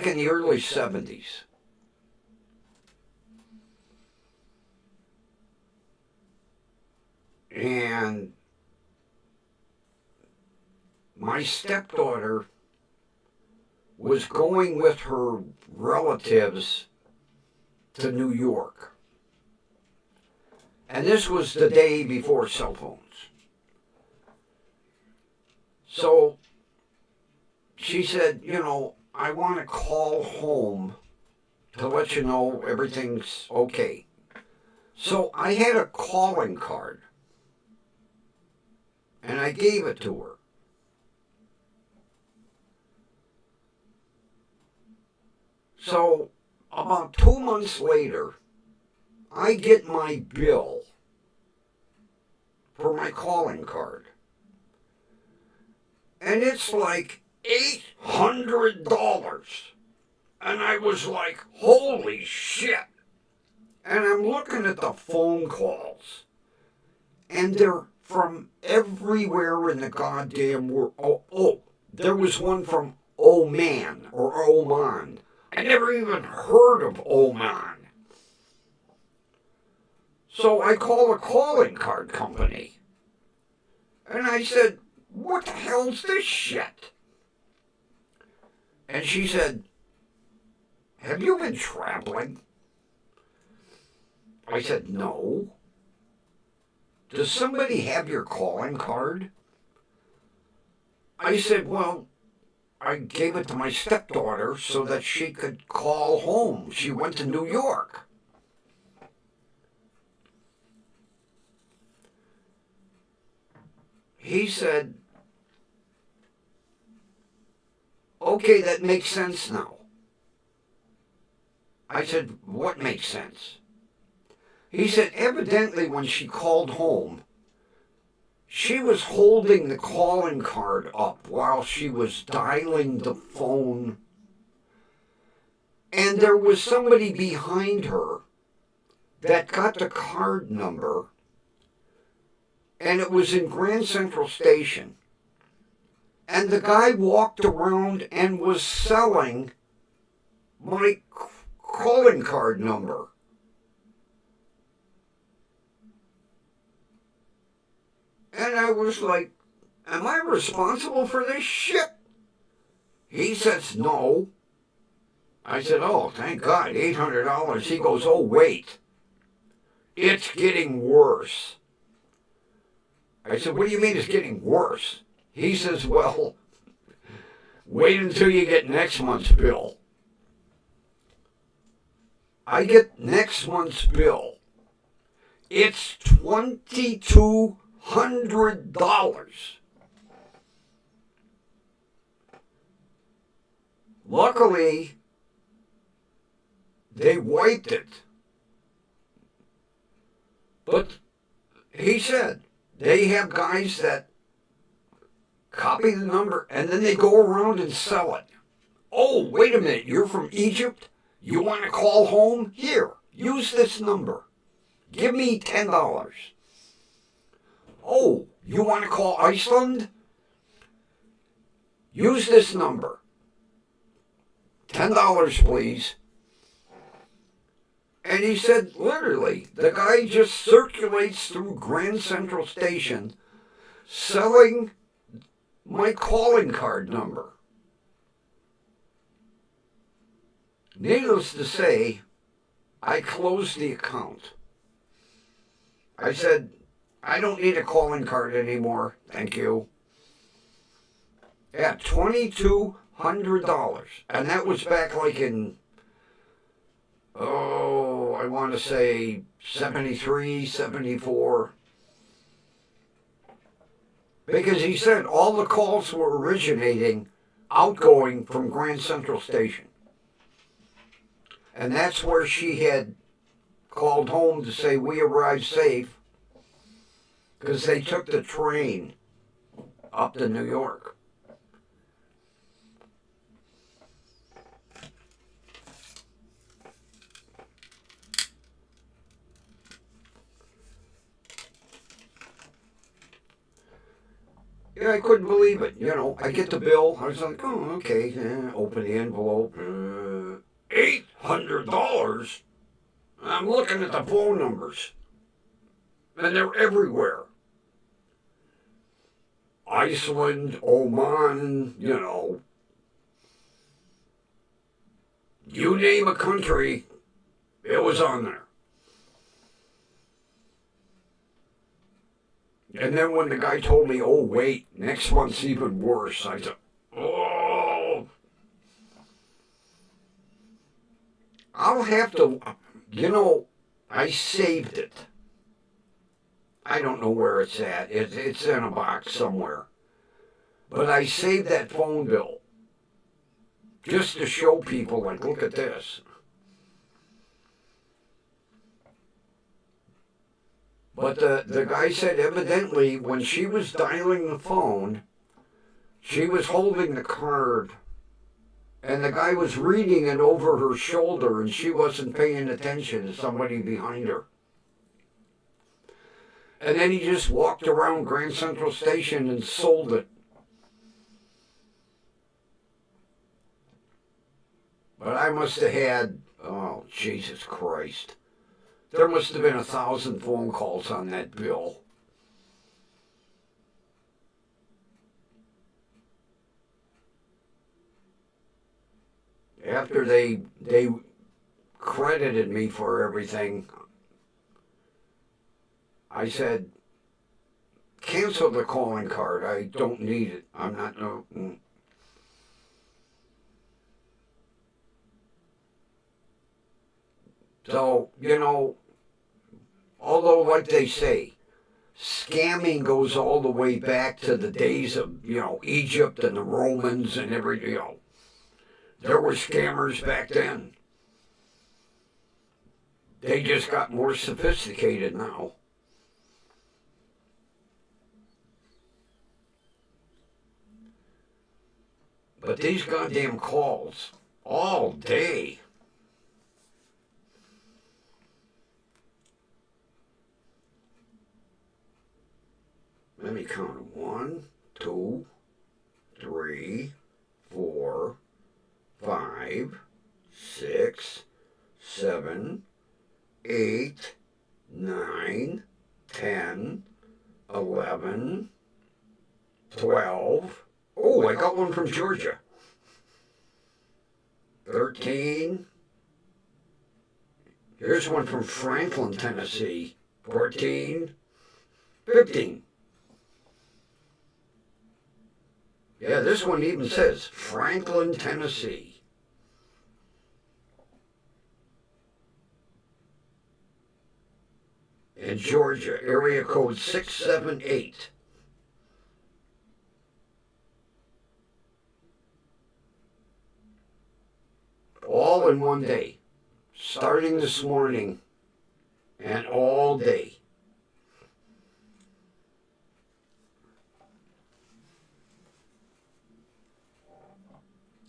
in the early 70s. And my stepdaughter was going with her relatives to New York. And this was the day before cell phones. So she said, I want to call home to let you know everything's okay. So I had a calling card. And I gave it to her. So about 2 months later, I get my bill for my calling card. And it's like $800. And I was like, holy shit. And I'm looking at the phone calls. And they're from everywhere in the goddamn world. Oh, there was one from Oman or Oman. I never even heard of Oman. So I call a calling card company. And I said, what the hell's this shit? And she said, have you been traveling? I said, no. Does somebody have your calling card? I said, well, I gave it to my stepdaughter so that she could call home. She went to New York. He said, okay, that makes sense now. I said, what makes sense? He said, evidently when she called home, she was holding the calling card up while she was dialing the phone. And there was somebody behind her that got the card number. And it was in Grand Central Station. And the guy walked around and was selling my calling card number. And I was like, am I responsible for this shit? He says, no. I said, oh, thank God, $800. He goes, oh, wait. It's getting worse. I said, what do you mean it's getting worse? He says, well, wait until you get next month's bill. I get next month's bill. It's $2,200. Luckily, they wiped it. But he said they have guys that copy the number and then they go around and sell it. Oh, wait a minute, you're from Egypt? You want to call home? Here, use this number. Give me $10. Oh, you want to call Iceland? Use this number. $10, please. And he said, literally, the guy just circulates through Grand Central Station selling my calling card number. Needless to say, I closed the account. I said, I don't need a calling card anymore, thank you. Yeah, $2,200. And that was back like in, I want to say 73, 74. Because he said all the calls were originating outgoing from Grand Central Station. And that's where she had called home to say we arrived safe because they took the train up to New York. Yeah, I couldn't believe it. You know, I get the bill. I was like, oh, okay. Open the envelope. $800? I'm looking at the phone numbers. And they're everywhere. Iceland, Oman, you know. You name a country, it was on there. And then when the guy told me, oh, wait, next month's even worse, I said, oh. I'll have to, you know, I saved it. I don't know where it's at. It's in a box somewhere. But I saved that phone bill just to show people, like, look at this. But the guy said evidently when she was dialing the phone, she was holding the card and the guy was reading it over her shoulder and she wasn't paying attention to somebody behind her. And then he just walked around Grand Central Station and sold it. But I must have had, oh, Jesus Christ. There must have been 1,000 phone calls on that bill. After they credited me for everything, I said, cancel the calling card. I don't need it. I'm not, no. So, you know, although like they say, scamming goes all the way back to the days of, you know, Egypt and the Romans and everything, you know. There were scammers back then. They just got more sophisticated now. But these goddamn calls, all day. Let me count. 1, 2, 3, 4, 5, 6, 7, 8, 9, 10, 11, 12. Oh, I got one from Georgia. 13. Here's one from Franklin, Tennessee. 14. 15. Yeah, this one even says Franklin, Tennessee. And Georgia, area code 678. All in one day, starting this morning and all day.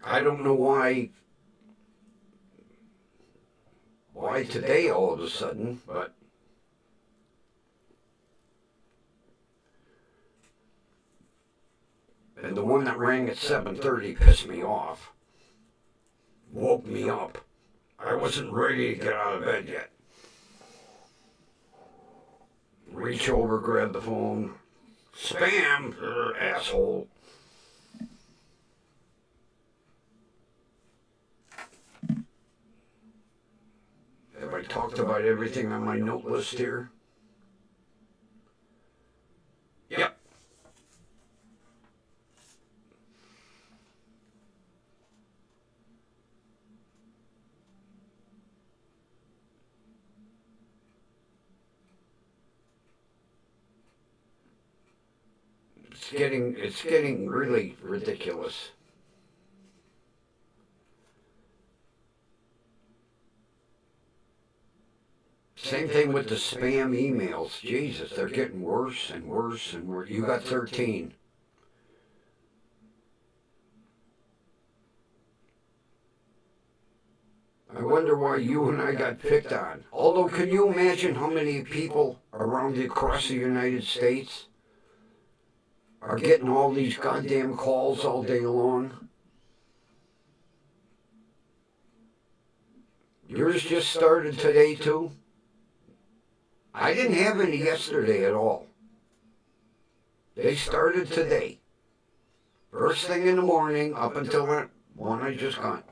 I don't know why today all of a sudden, but and the one that rang at 7:30 pissed me off. Woke me up. I wasn't ready to get out of bed yet. Reach over, grab the phone. Spam, asshole. Have I talked about everything on my note list here? Yep. It's getting really ridiculous. Same thing with the spam emails. Jesus, they're getting worse and worse and worse. You got 13. I wonder why you and I got picked on. Although, can you imagine how many people across the United States are getting all these goddamn calls all day long? Yours just started today, too? I didn't have any yesterday at all. They started today. First thing in the morning up until that one I just got.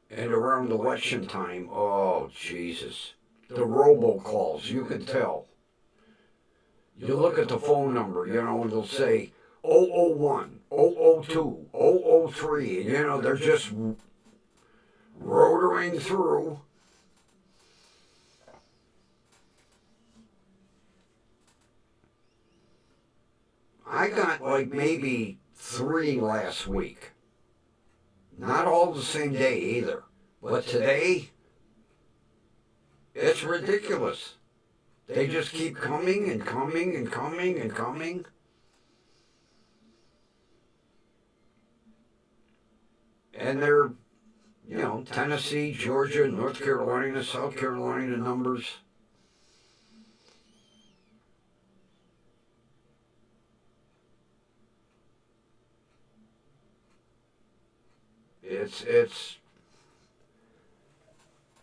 And around election time, oh, Jesus. The robocalls, you can tell. You look at the phone number, it'll say 001, 002, 003, and they're just rotering through. I got like maybe 3 last week. Not all the same day either. But today, it's ridiculous. They just keep coming and coming and coming and coming. And they're, Tennessee, Georgia, North Carolina, South Carolina numbers. It's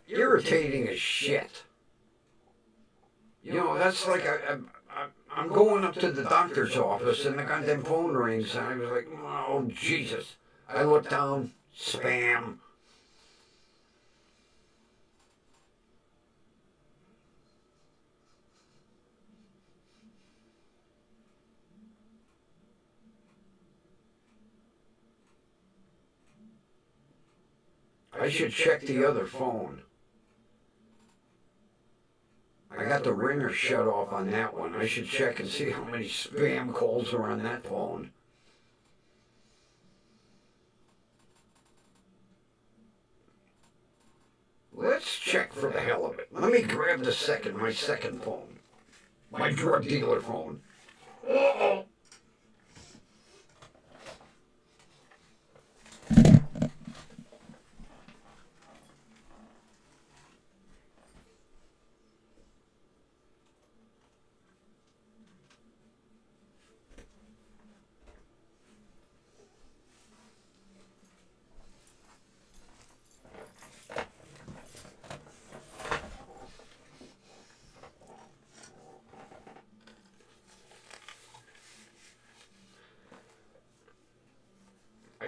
irritating as shit. That's like I'm going up to the doctor's office and the goddamn phone rings and I was like, oh, Jesus. I looked down, spam. I should check the other phone. I got the ringer shut off on that one. I should check and see how many spam calls are on that phone. Let's check for the hell of it. Let me grab my second phone. My drug dealer phone. Uh-oh.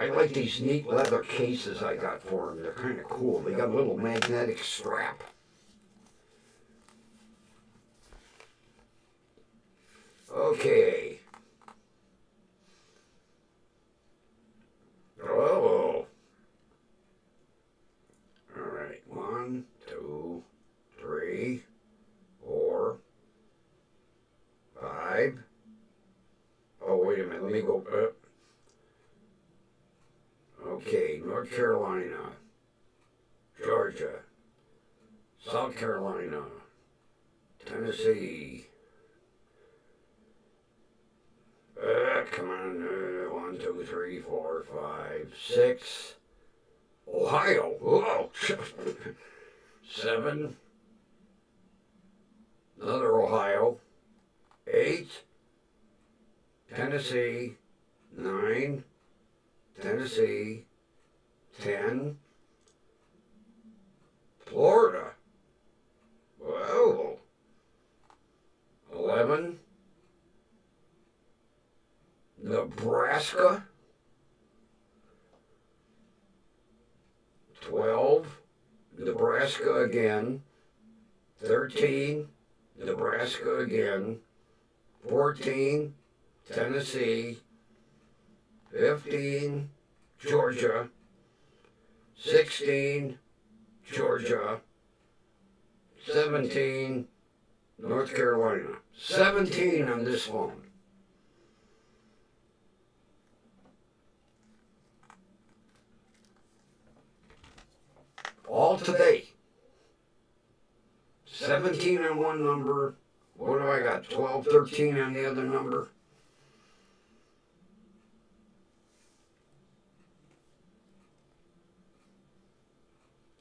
I like these neat leather cases I got for them. They're kind of cool. They got a little magnetic strap. Okay. Oh. All right. 1, 2, 3, 4, 5. Oh, wait a minute. Let me go up. Okay. North Carolina, Georgia, South Carolina, Tennessee. Come on. 1, 2, 3, 4, 5, 6. Ohio. Whoa. 7. Another Ohio. 8. Tennessee. 9. Tennessee. 10. Florida. Whoa. 11. Nebraska. 12. Nebraska again. 13. Nebraska again. 14. Tennessee. 15. Georgia. 16. Georgia. 17. North Carolina. 17 on this phone. All today. 17 on one number. What do I got? 12, 13 on the other number.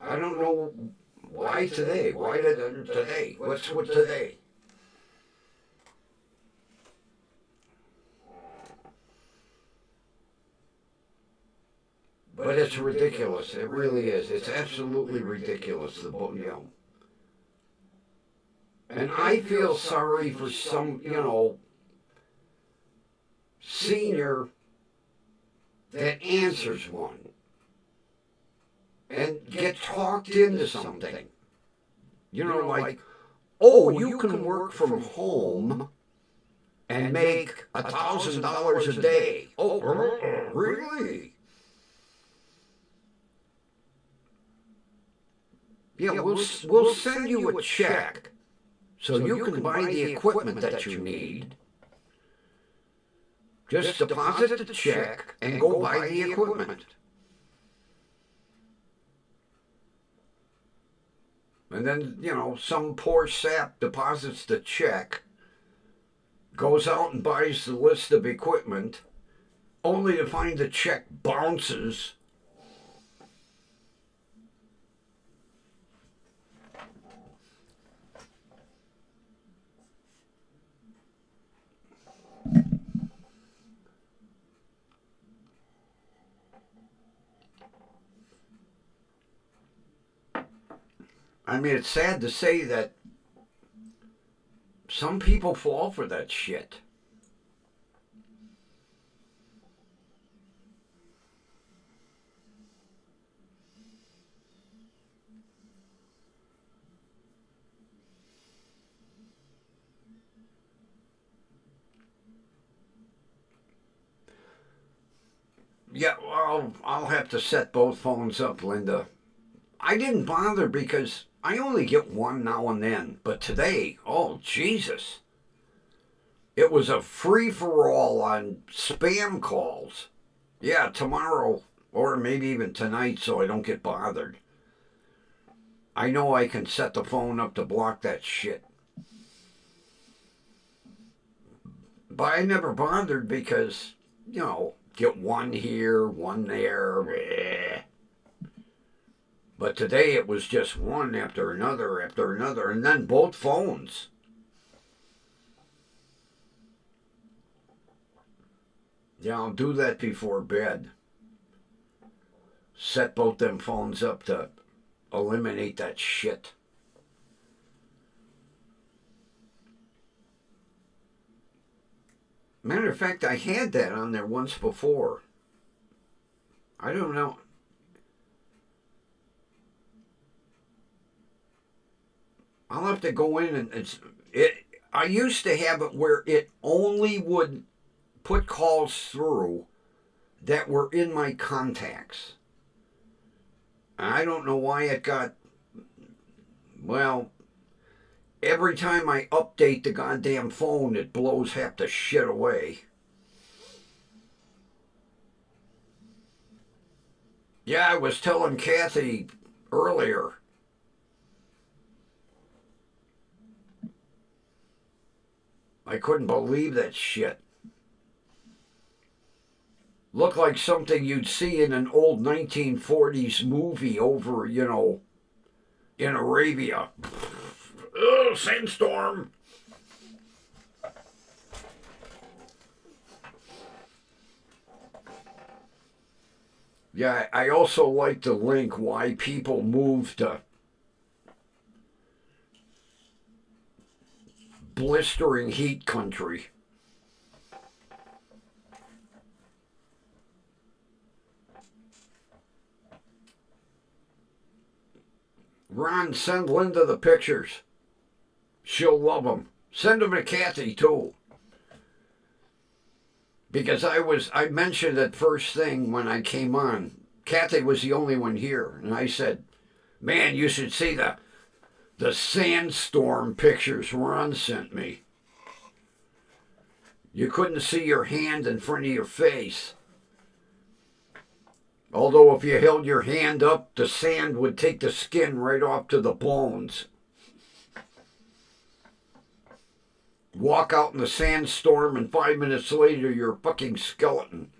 I don't know why today. Why today? What's with today? But it's ridiculous. It really is. It's absolutely ridiculous. And I feel sorry for some, senior that answers one and get talked into something. Like, oh, you can work from home and make $1,000 a day. Oh, really? Yeah, we'll send you a check so you can buy the equipment that you need. Just deposit the check and go buy the equipment. And then, some poor sap deposits the check, goes out and buys the list of equipment, only to find the check bounces. I mean, it's sad to say that some people fall for that shit. Yeah, well, I'll have to set both phones up, Linda. I didn't bother because I only get one now and then. But today, oh, Jesus. It was a free-for-all on spam calls. Yeah, tomorrow, or maybe even tonight, so I don't get bothered. I know I can set the phone up to block that shit. But I never bothered because, get one here, one there. But today it was just one after another, and then both phones. Yeah, I'll do that before bed. Set both them phones up to eliminate that shit. Matter of fact, I had that on there once before. I don't know. I'll have to go in and it's it. I used to have it where it only would put calls through that were in my contacts. I don't know why it got. Well, every time I update the goddamn phone, it blows half the shit away. Yeah, I was telling Kathy earlier. I couldn't believe that shit. Looked like something you'd see in an old 1940s movie over, in Arabia. Ugh, sandstorm. Yeah, I also like the link why people move to blistering heat country. Ron, send Linda the pictures. She'll love them. Send them to Kathy too. Because I mentioned it first thing when I came on. Kathy was the only one here, and I said, "Man, you should see the sandstorm pictures Ron sent me. You couldn't see your hand in front of your face. Although if you held your hand up, the sand would take the skin right off to the bones. Walk out in the sandstorm, and 5 minutes later, you're a fucking skeleton."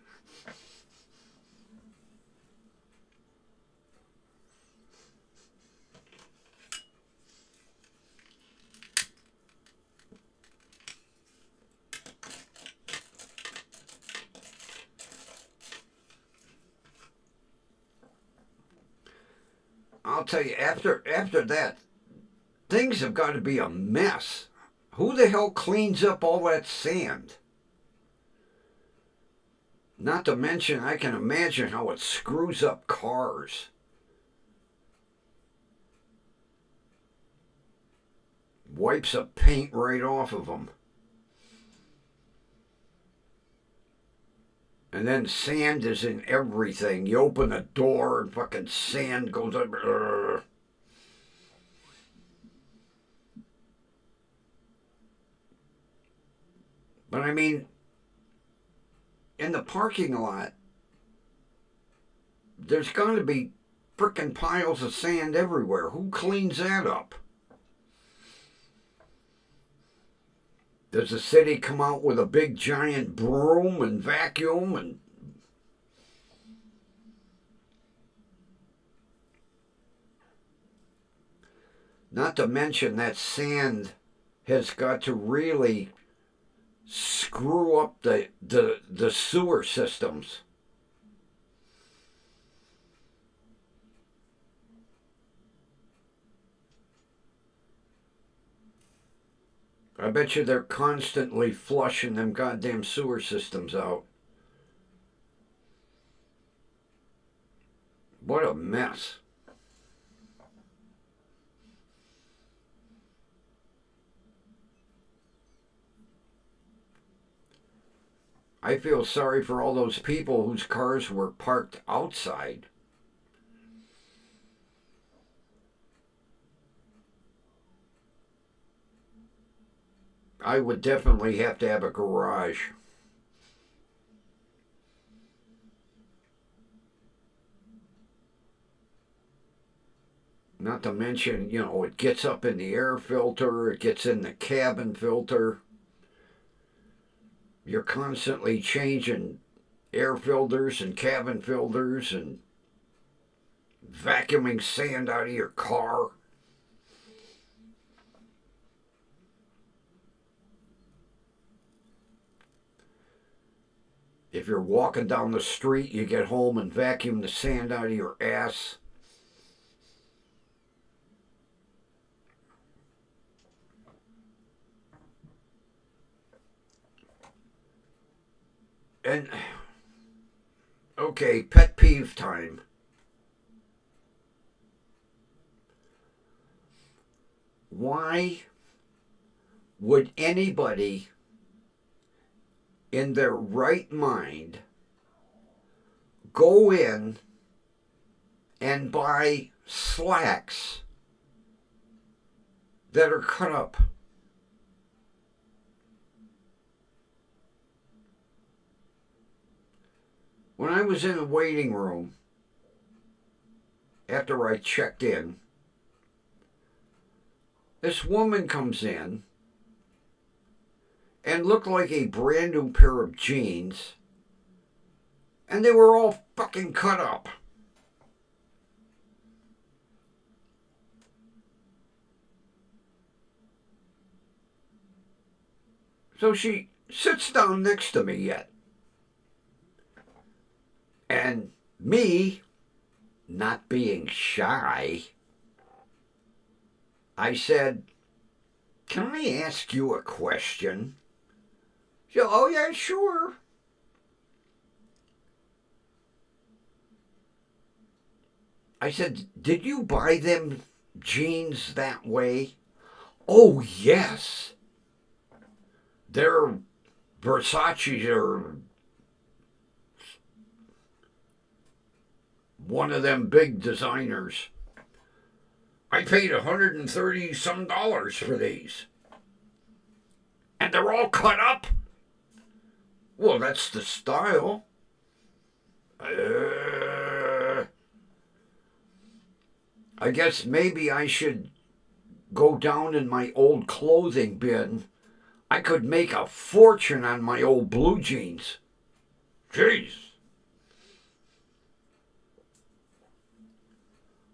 I'll tell you, after that, things have got to be a mess. Who the hell cleans up all that sand? Not to mention, I can imagine how it screws up cars. Wipes the paint right off of them. And then sand is in everything. You open a door and fucking sand goes up. Ugh. But I mean, in the parking lot, there's going to be frickin' piles of sand everywhere. Who cleans that up? Does the city come out with a big giant broom and vacuum and not to mention that sand has got to really screw up the sewer systems. I bet you they're constantly flushing them goddamn sewer systems out. What a mess. I feel sorry for all those people whose cars were parked outside. I would definitely have to have a garage. Not to mention, it gets up in the air filter, it gets in the cabin filter. You're constantly changing air filters and cabin filters and vacuuming sand out of your car. If you're walking down the street, you get home and vacuum the sand out of your ass. And Okay, pet peeve time. Why would anybody in their right mind go in and buy slacks that are cut up? When I was in the waiting room after I checked in, this woman comes in and looked like a brand new pair of jeans, and they were all fucking cut up. So she sits down next to me yet. And me, not being shy, I said, "Can I ask you a question?" She said, "Oh, yeah, sure." I said, "Did you buy them jeans that way?" "Oh, yes. They're Versace or one of them big designers. I paid $130 some for these. And they're all cut up?" "Well, that's the style." I guess maybe I should go down in my old clothing bin. I could make a fortune on my old blue jeans. Jeez.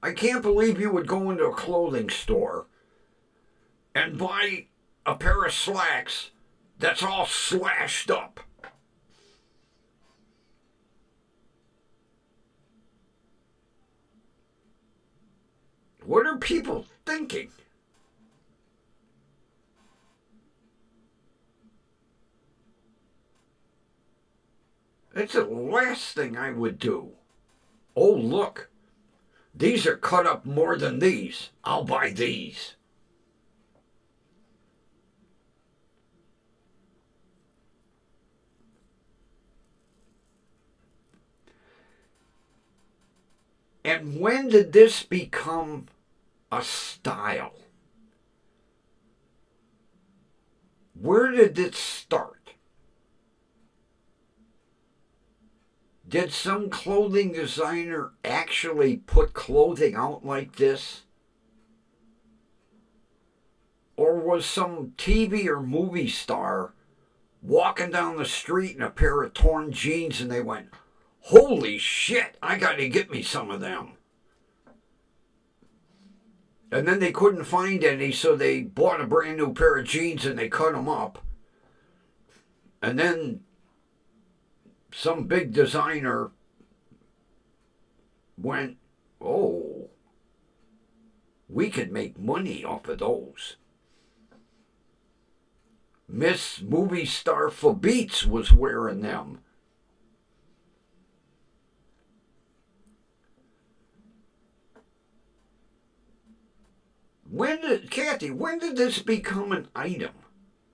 I can't believe you would go into a clothing store and buy a pair of slacks that's all slashed up. What are people thinking? That's the last thing I would do. Oh, look. These are cut up more than these. I'll buy these. And when did this become a style? Where did it start? Did some clothing designer actually put clothing out like this? Or was some TV or movie star walking down the street in a pair of torn jeans and they went, "Holy shit, I gotta get me some of them." And then they couldn't find any, so they bought a brand new pair of jeans and they cut them up. And then some big designer went, "Oh, we could make money off of those." Miss Movie Star Fabeats was wearing them. Kathy, when did this become an item?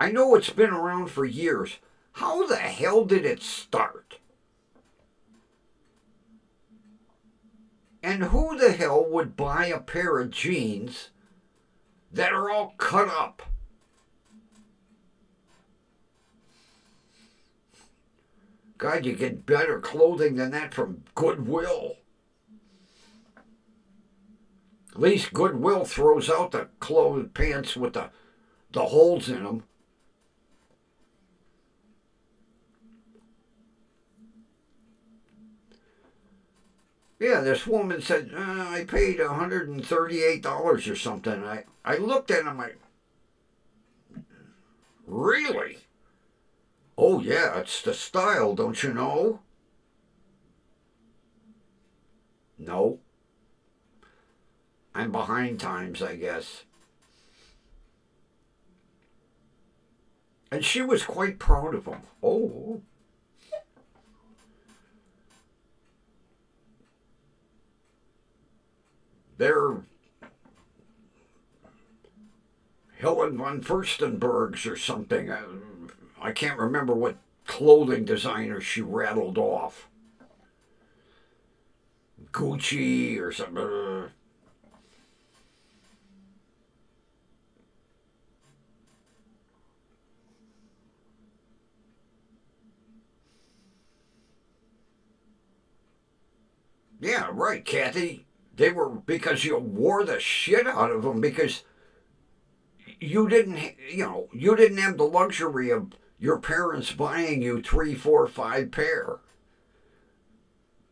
I know it's been around for years. How the hell did it start? And who the hell would buy a pair of jeans that are all cut up? God, you get better clothing than that from Goodwill. At least Goodwill throws out the clothes pants with the holes in them. Yeah, this woman said, I paid $138 or something. I looked at him, really? "Oh, yeah, it's the style, don't you know?" No. I'm behind times, I guess. And she was quite proud of him. Oh. They're Helen von Furstenberg's or something. I can't remember what clothing designer she rattled off. Gucci or something. Yeah, right, Kathy. They were because you wore the shit out of them because you didn't have the luxury of your parents buying you 3, 4, 5 pair.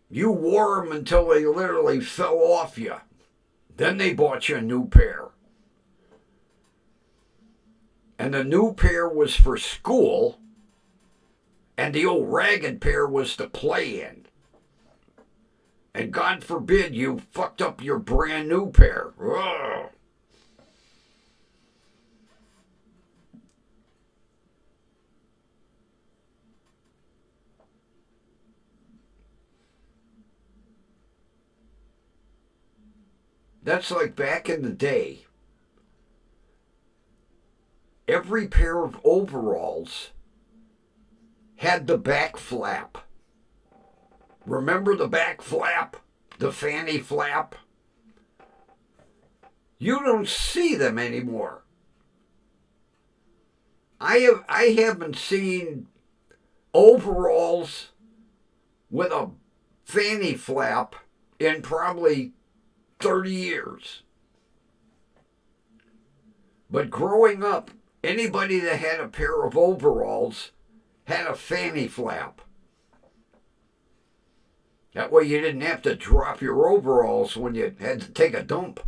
You wore them until they literally fell off you. Then they bought you a new pair. And the new pair was for school, and the old ragged pair was to play in. And God forbid you fucked up your brand new pair. Ugh. That's like back in the day. Every pair of overalls had the back flap. Remember the back flap? The fanny flap? You don't see them anymore. I haven't seen overalls with a fanny flap in probably 30 years. But growing up, anybody that had a pair of overalls had a fanny flap. That way you didn't have to drop your overalls when you had to take a dump.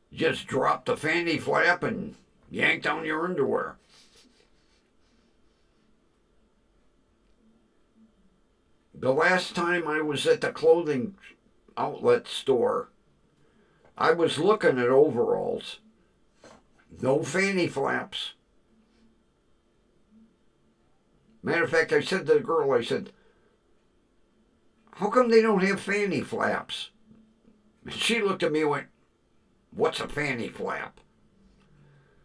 You just dropped the fanny flap and yanked down your underwear. The last time I was at the clothing outlet store, I was looking at overalls. No fanny flaps. Matter of fact, I said to the girl, I said, how come they don't have fanny flaps? And she looked at me and went, what's a fanny flap?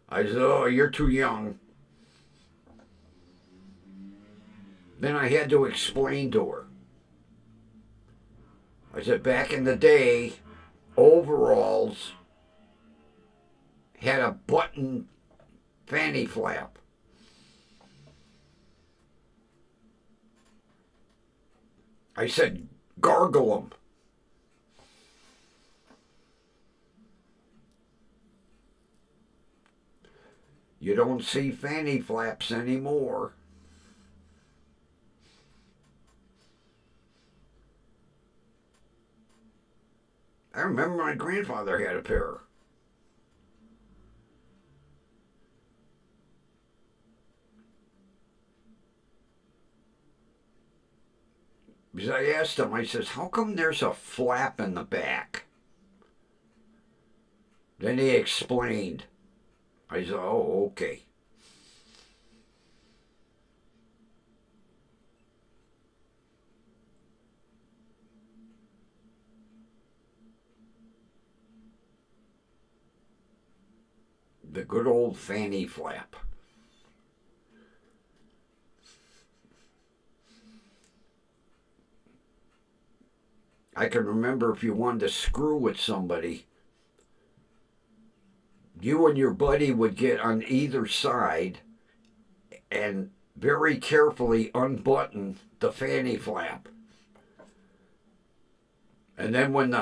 I said, oh, you're too young. Then I had to explain to her. I said, back in the day, overalls had a button fanny flap. I said, gargle them. You don't see fanny flaps anymore. I remember my grandfather had a pair. Because I asked him, I says, how come there's a flap in the back? Then he explained. I said, oh, okay. The good old fanny flap. I can remember if you wanted to screw with somebody, you and your buddy would get on either side and very carefully unbutton the fanny flap. And then when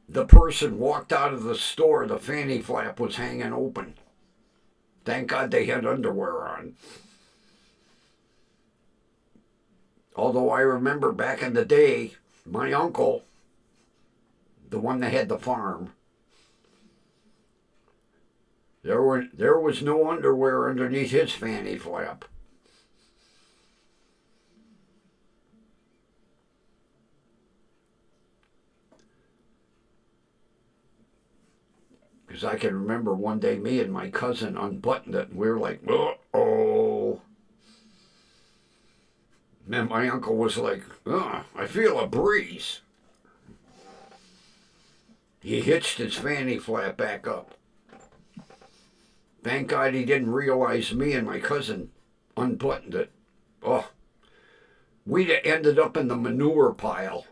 the person walked out of the store, the fanny flap was hanging open. Thank God they had underwear on. Although I remember back in the day, my uncle, the one that had the farm, there was no underwear underneath his fanny flap. Because I can remember one day me and my cousin unbuttoned it, and we were like, uh-oh. And then my uncle was like, I feel a breeze. He hitched his fanny flap back up. Thank God he didn't realize me and my cousin unbuttoned it. Oh, we'd have ended up in the manure pile.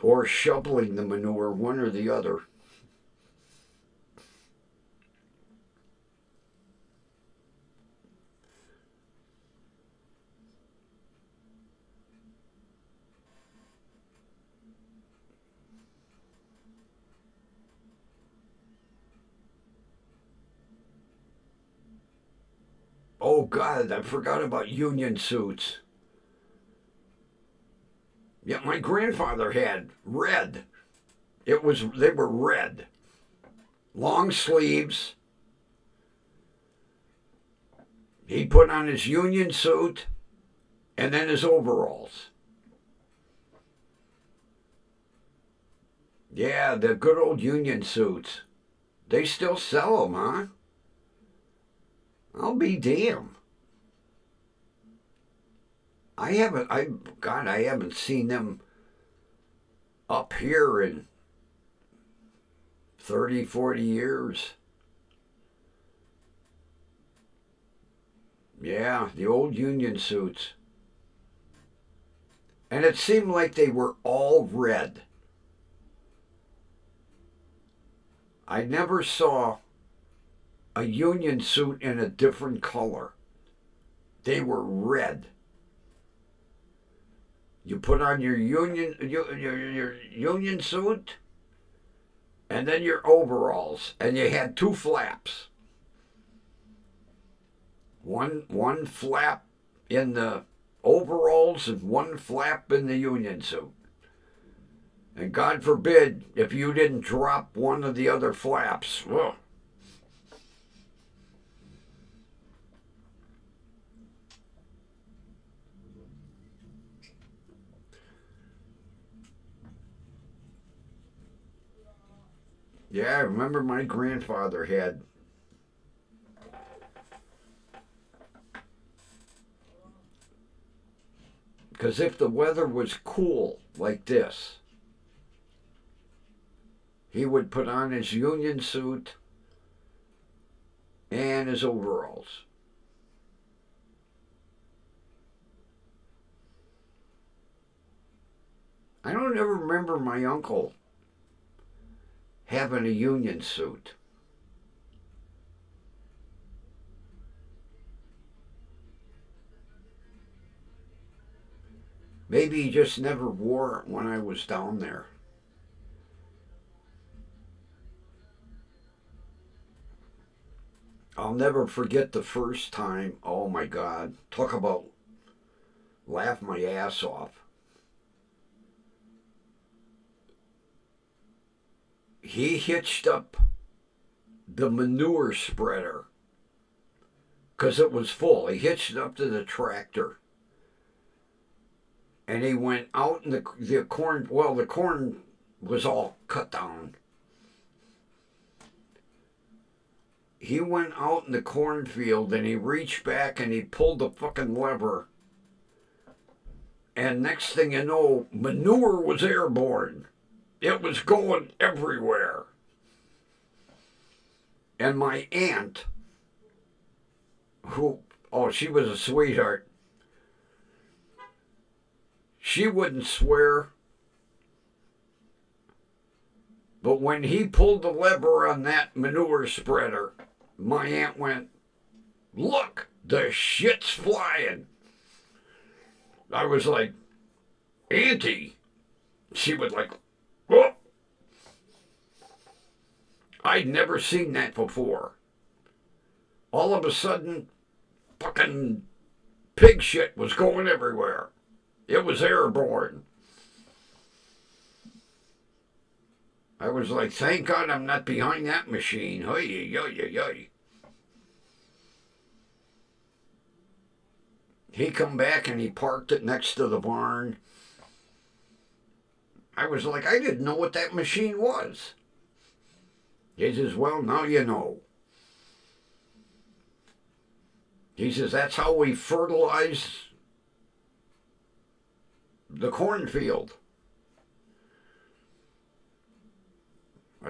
Or shoveling the manure, one or the other. Oh God, I forgot about union suits. Yeah, my grandfather had red. They were red. Long sleeves. He put on his union suit and then his overalls. Yeah, the good old union suits. They still sell them, huh? I'll be damned. I haven't seen them up here in 30, 40 years. Yeah, the old union suits. And it seemed like they were all red. I never saw a union suit in a different color. They were red. You put on your union suit and then your overalls, and you had two flaps. One flap in the overalls and one flap in the union suit. And God forbid if you didn't drop one of the other flaps. Ugh. Yeah, I remember my grandfather had because if the weather was cool like this, he would put on his union suit and his overalls. I don't ever remember my uncle having a union suit. Maybe he just never wore it when I was down there. I'll never forget the first time. Oh my God. Talk about laugh my ass off. He hitched up the manure spreader because it was full. He hitched it up to the tractor. And he went out in the corn. Well, the corn was all cut down. He went out in the cornfield and he reached back and he pulled the fucking lever. And next thing you know, manure was airborne. It was going everywhere. And my aunt, she was a sweetheart. She wouldn't swear. But when he pulled the lever on that manure spreader, my aunt went, "Look, the shit's flying." I was like, "Auntie." She would like, "Oh." I'd never seen that before. All of a sudden, fucking pig shit was going everywhere. It was airborne. I was like, thank God I'm not behind that machine. Hey. He come back and he parked it next to the barn. I was like, I didn't know what that machine was. He says, well, now you know. He says, that's how we fertilize the cornfield.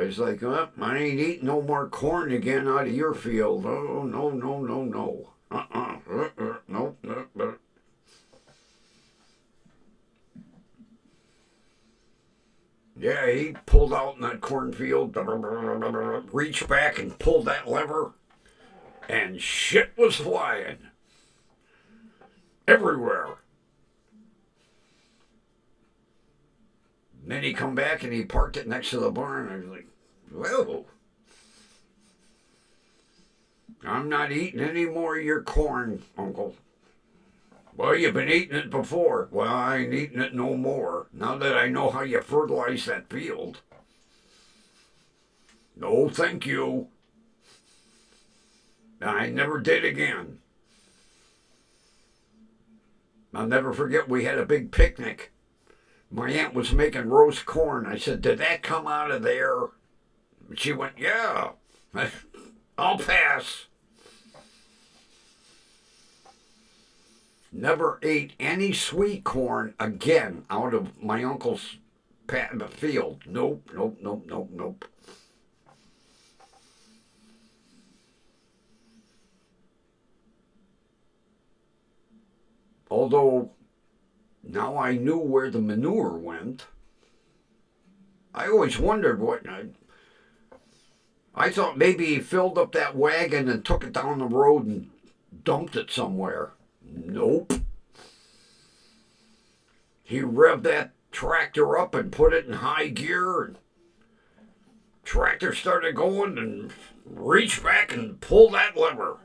I was like, oh, I ain't eating no more corn again out of your field. Oh, no, no, no, no. Nope, nope, nope. Yeah, he pulled out in that cornfield, reached back and pulled that lever, and shit was flying everywhere. And then he come back and he parked it next to the barn. I was like, well, I'm not eating any more of your corn, Uncle. Well, you've been eating it before. Well, I ain't eating it no more. Now that I know how you fertilize that field. No, thank you. And I never did again. I'll never forget we had a big picnic. My aunt was making roast corn. I said, did that come out of there? She went, yeah. I'll pass. Never ate any sweet corn again out of my uncle's field. Nope, nope, nope, nope, nope. Although now I knew where the manure went, I always wondered what. I thought maybe he filled up that wagon and took it down the road and dumped it somewhere. Nope. He revved that tractor up and put it in high gear, and tractor started going and reached back and pulled that lever.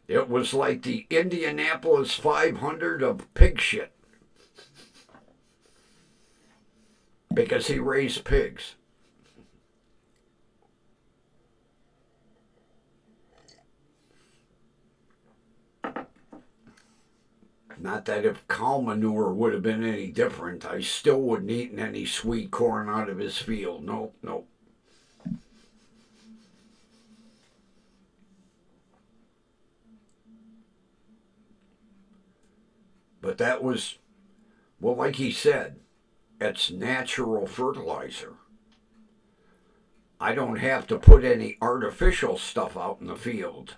It was like the Indianapolis 500 of pig shit. Because he raised pigs. Not that if cow manure would have been any different, I still wouldn't eaten any sweet corn out of his field. Nope, nope. But that was, well, like he said, it's natural fertilizer. I don't have to put any artificial stuff out in the field.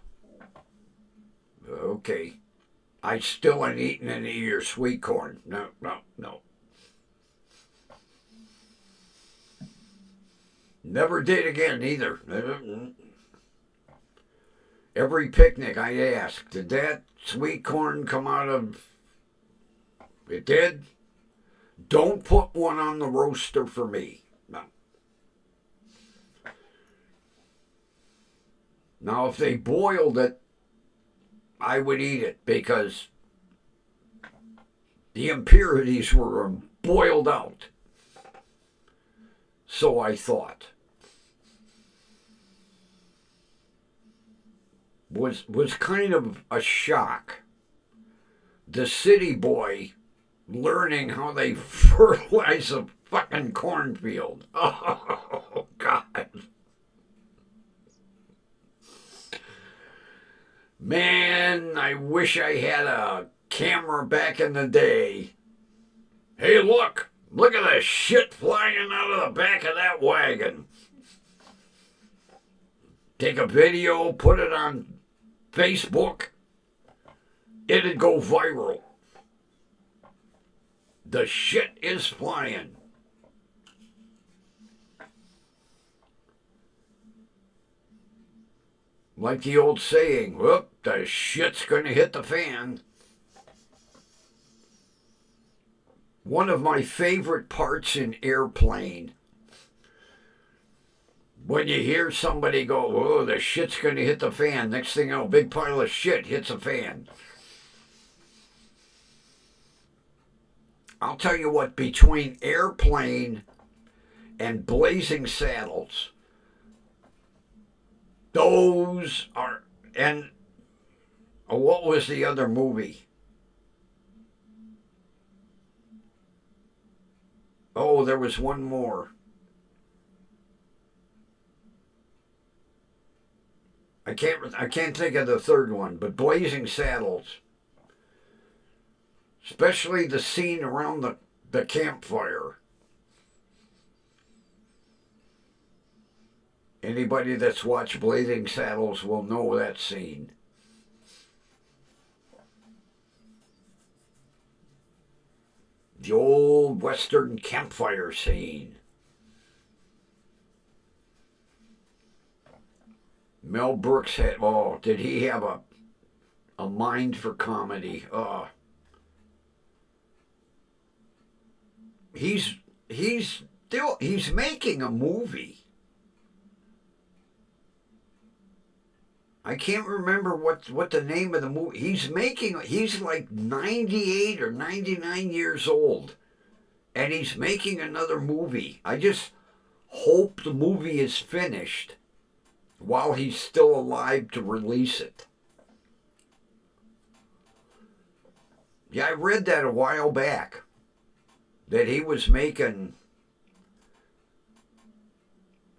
Okay. I still ain't eating any of your sweet corn. No, no, no. Never did again either. Every picnic I asked, did that sweet corn come out of... It did? Don't put one on the roaster for me. No. Now, if they boiled it, I would eat it because the impurities were boiled out. So I thought. Was kind of a shock. The city boy learning how they fertilize a fucking cornfield. Oh, God. Man, I wish I had a camera back in the day. Hey, look at the shit flying out of the back of that wagon. Take a video, put it on Facebook. It'd go viral. The shit is flying. Like the old saying, whoop, the shit's gonna hit the fan. One of my favorite parts in airplane, when you hear somebody go, oh, the shit's gonna hit the fan, next thing you know, a big pile of shit hits a fan. I'll tell you what, between airplane and Blazing Saddles, those are, and what was the other movie? Oh, there was one more. I can't think of the third one, but Blazing Saddles. Especially the scene around the campfire. Anybody that's watched Blazing Saddles will know that scene. The old Western campfire scene. Mel Brooks had, oh, did he have a mind for comedy? He's he's making a movie. I can't remember what the name of the movie. He's like 98 or 99 years old, and he's making another movie. I just hope the movie is finished while he's still alive to release it. Yeah, I read that a while back, that he was making,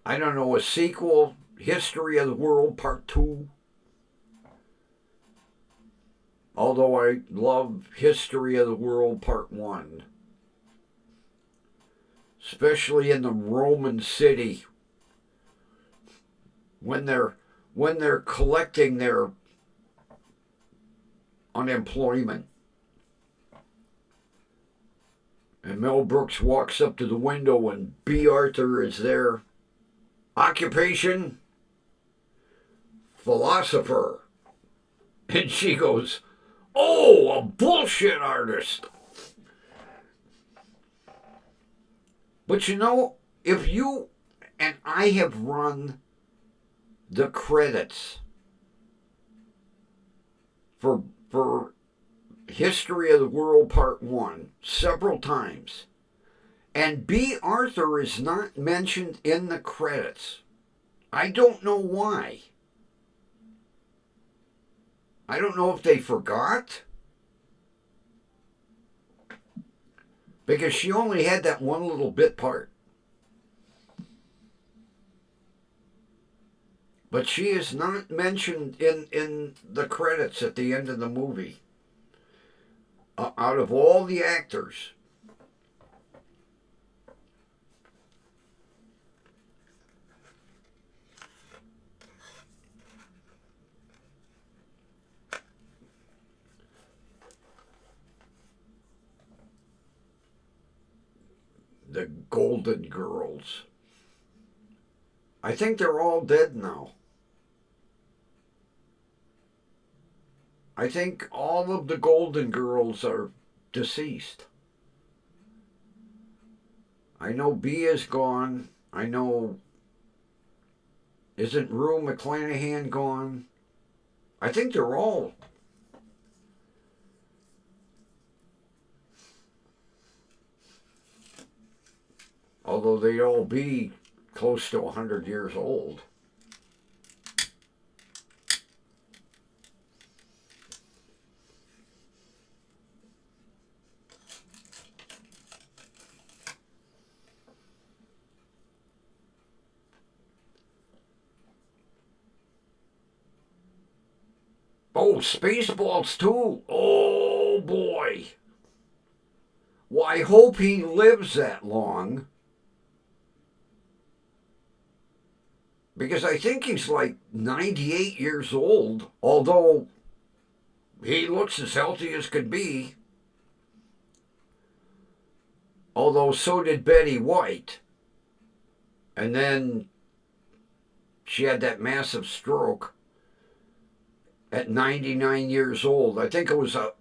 I don't know, a sequel, History of the World Part 2. Although I love History of the World Part 1. Especially in the Roman city, when they're collecting their unemployment. And Mel Brooks walks up to the window and B. Arthur is there. Occupation? Philosopher. And she goes, "Oh, a bullshit artist." But you know, if you and I have run the credits for History of the World Part 1 several times, and B. Arthur is not mentioned in the credits. I don't know why. I don't know if they forgot, because she only had that one little bit part. But she is not mentioned in the credits at the end of the movie. Out of all the actors. The Golden Girls. I think they're all dead now. I think all of the Golden Girls are deceased. I know B is gone. I know, isn't Rue McClanahan gone? I think they're all. Although they'd all be close to 100 years old. Oh, Spaceballs too. Oh boy. Well, I hope he lives that long. Because I think he's like 98 years old, although he looks as healthy as could be. Although so did Betty White. And then she had that massive stroke at 99 years old. I think it was a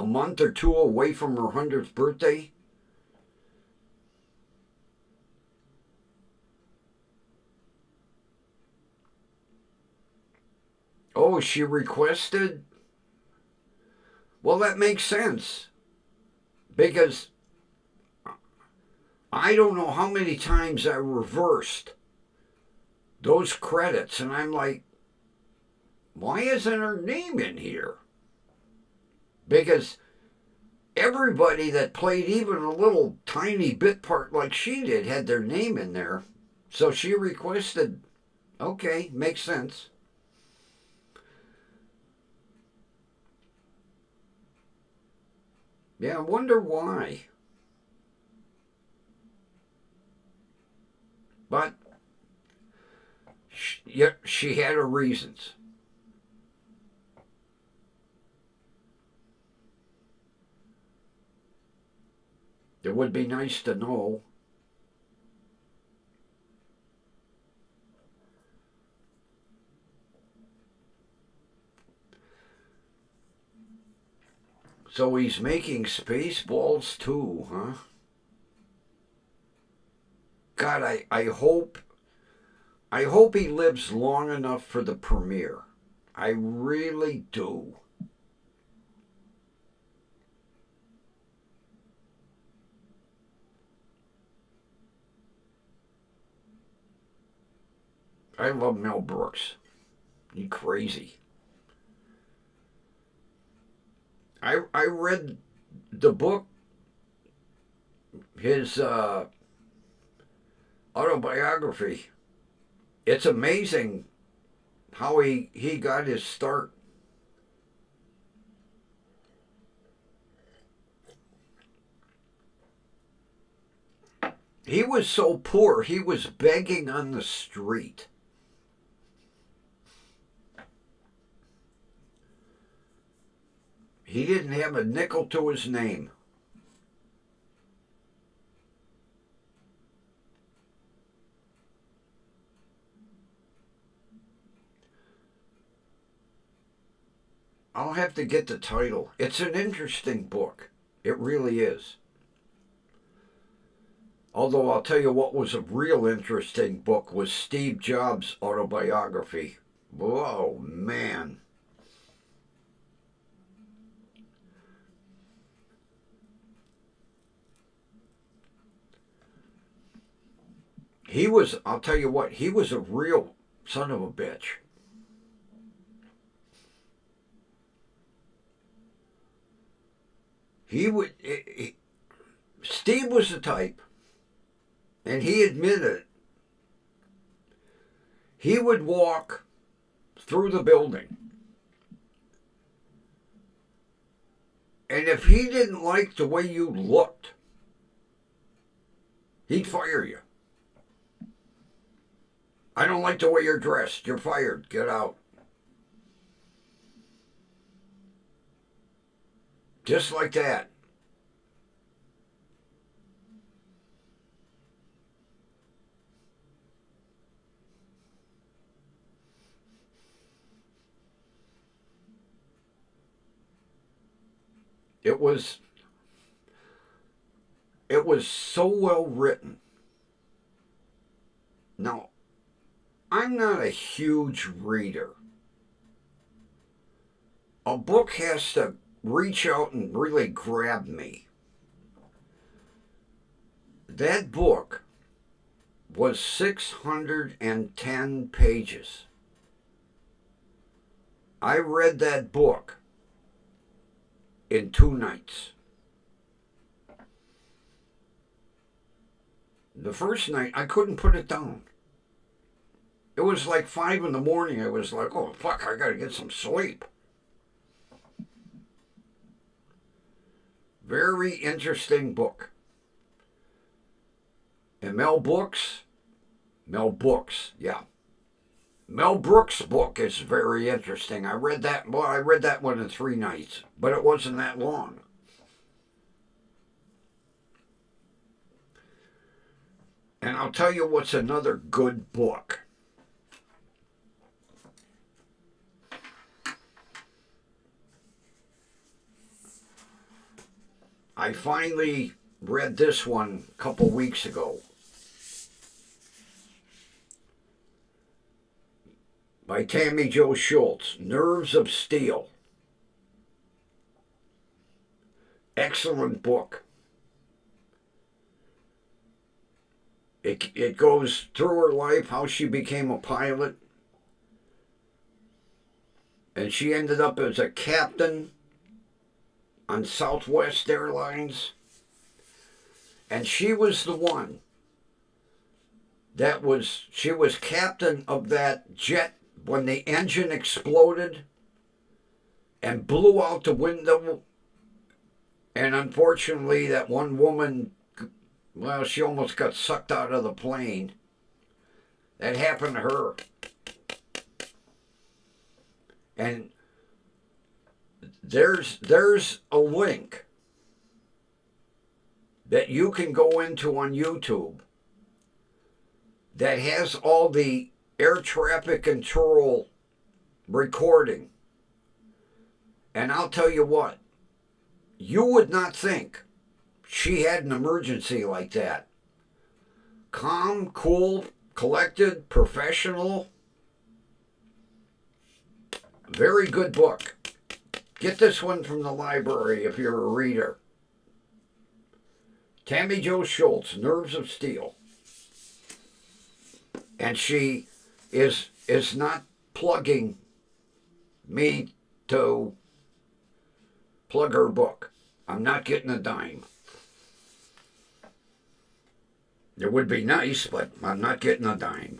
month or two away from her 100th birthday. Oh, she requested? Well, that makes sense. Because I don't know how many times I reversed those credits, and I'm like, why isn't her name in here? Because everybody that played even a little tiny bit part like she did had their name in there. So she requested, okay, makes sense. Yeah, I wonder why. But yet she had her reasons. It would be nice to know. So he's making Spaceballs too, huh? God, I hope he lives long enough for the premiere. I really do. I love Mel Brooks. You crazy. I read the book, his autobiography. It's amazing how he got his start. He was so poor, he was begging on the street. He didn't have a nickel to his name. I'll have to get the title. It's an interesting book. It really is. Although I'll tell you what was a real interesting book was Steve Jobs' autobiography. Whoa, man. I'll tell you what, he was a real son of a bitch. Steve was the type, and he admitted he would walk through the building, and if he didn't like the way you looked, he'd fire you. I don't like the way you're dressed. You're fired. Get out. Just like that. It was so well written. Now, I'm not a huge reader. A book has to reach out and really grab me. That book was 610 pages. I read that book in 2 nights. The first night, I couldn't put it down. It was like 5 in the morning. I was like, oh, fuck, I gotta get some sleep. Very interesting book. And Mel Brooks, yeah. Mel Brooks' book is very interesting. I read that one in 3 nights, but it wasn't that long. And I'll tell you what's another good book. I finally read this one a couple weeks ago. By Tammy Jo Schultz, Nerves of Steel. Excellent book. It goes through her life, how she became a pilot. And she ended up as a captain on Southwest Airlines. And she was the one she was captain of that jet when the engine exploded and blew out the window. And unfortunately, that one woman, well, she almost got sucked out of the plane. That happened to her. And there's a link that you can go into on YouTube that has all the air traffic control recording. And I'll tell you what, you would not think she had an emergency like that. Calm, cool, collected, professional. Very good book. Get this one from the library if you're a reader. Tammy Jo Schultz, Nerves of Steel. And she is not plugging me to plug her book. I'm not getting a dime. It would be nice, but I'm not getting a dime.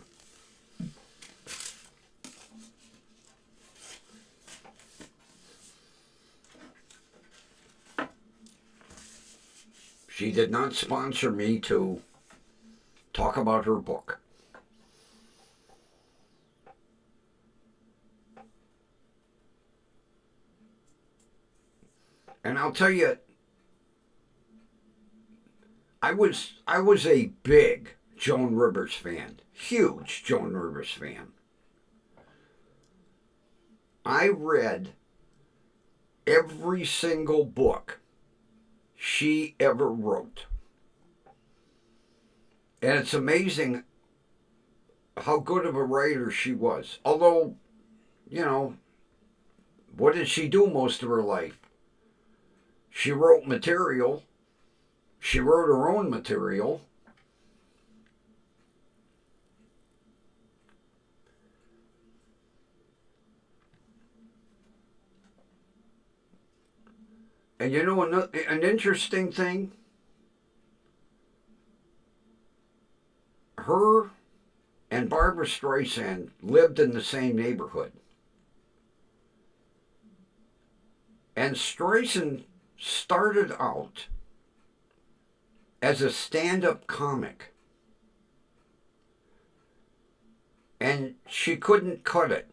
She did not sponsor me to talk about her book. And I'll tell you, I was a big Joan Rivers fan, huge Joan Rivers fan. I read every single book she ever wrote. And it's amazing how good of a writer she was. Although, you know, what did she do most of her life? She wrote material. She wrote her own material. And you know, an interesting thing, her and Barbra Streisand lived in the same neighborhood. And Streisand started out as a stand-up comic. And she couldn't cut it.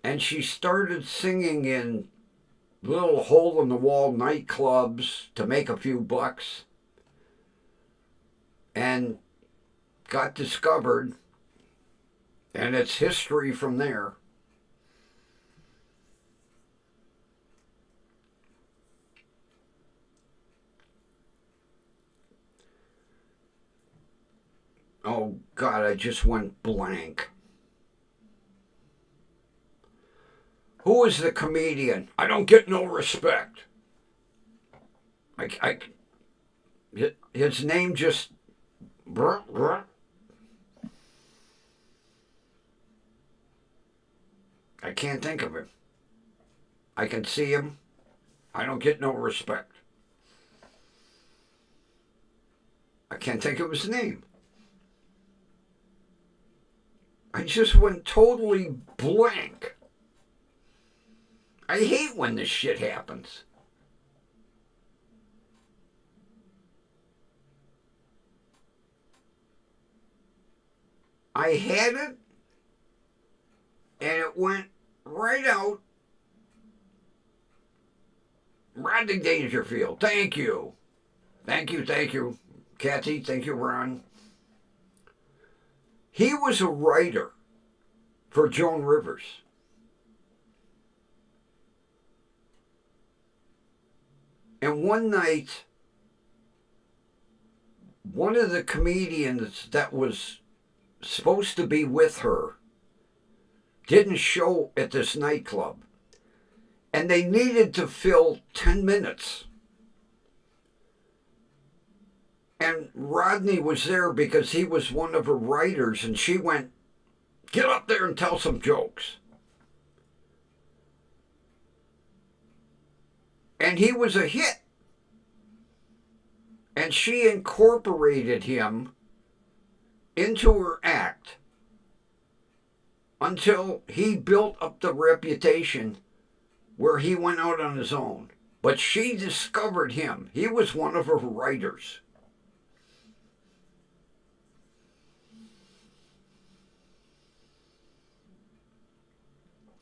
And she started singing in little hole-in-the-wall nightclubs to make a few bucks. And got discovered. And it's history from there. Oh, God, I just went blank. Who is the comedian? I don't get no respect. His name just... I can't think of him. I can see him. I don't get no respect. I can't think of his name. I just went totally blank. I hate when this shit happens. I had it, and it went right out. Rodney Dangerfield, thank you. Thank you, Kathy, thank you, Ron. He was a writer for Joan Rivers. And one night, one of the comedians that was supposed to be with her didn't show at this nightclub. And they needed to fill 10 minutes. And Rodney was there because he was one of her writers, and she went, "Get up there and tell some jokes." And he was a hit. And she incorporated him into her act until he built up the reputation where he went out on his own. But she discovered him. He was one of her writers.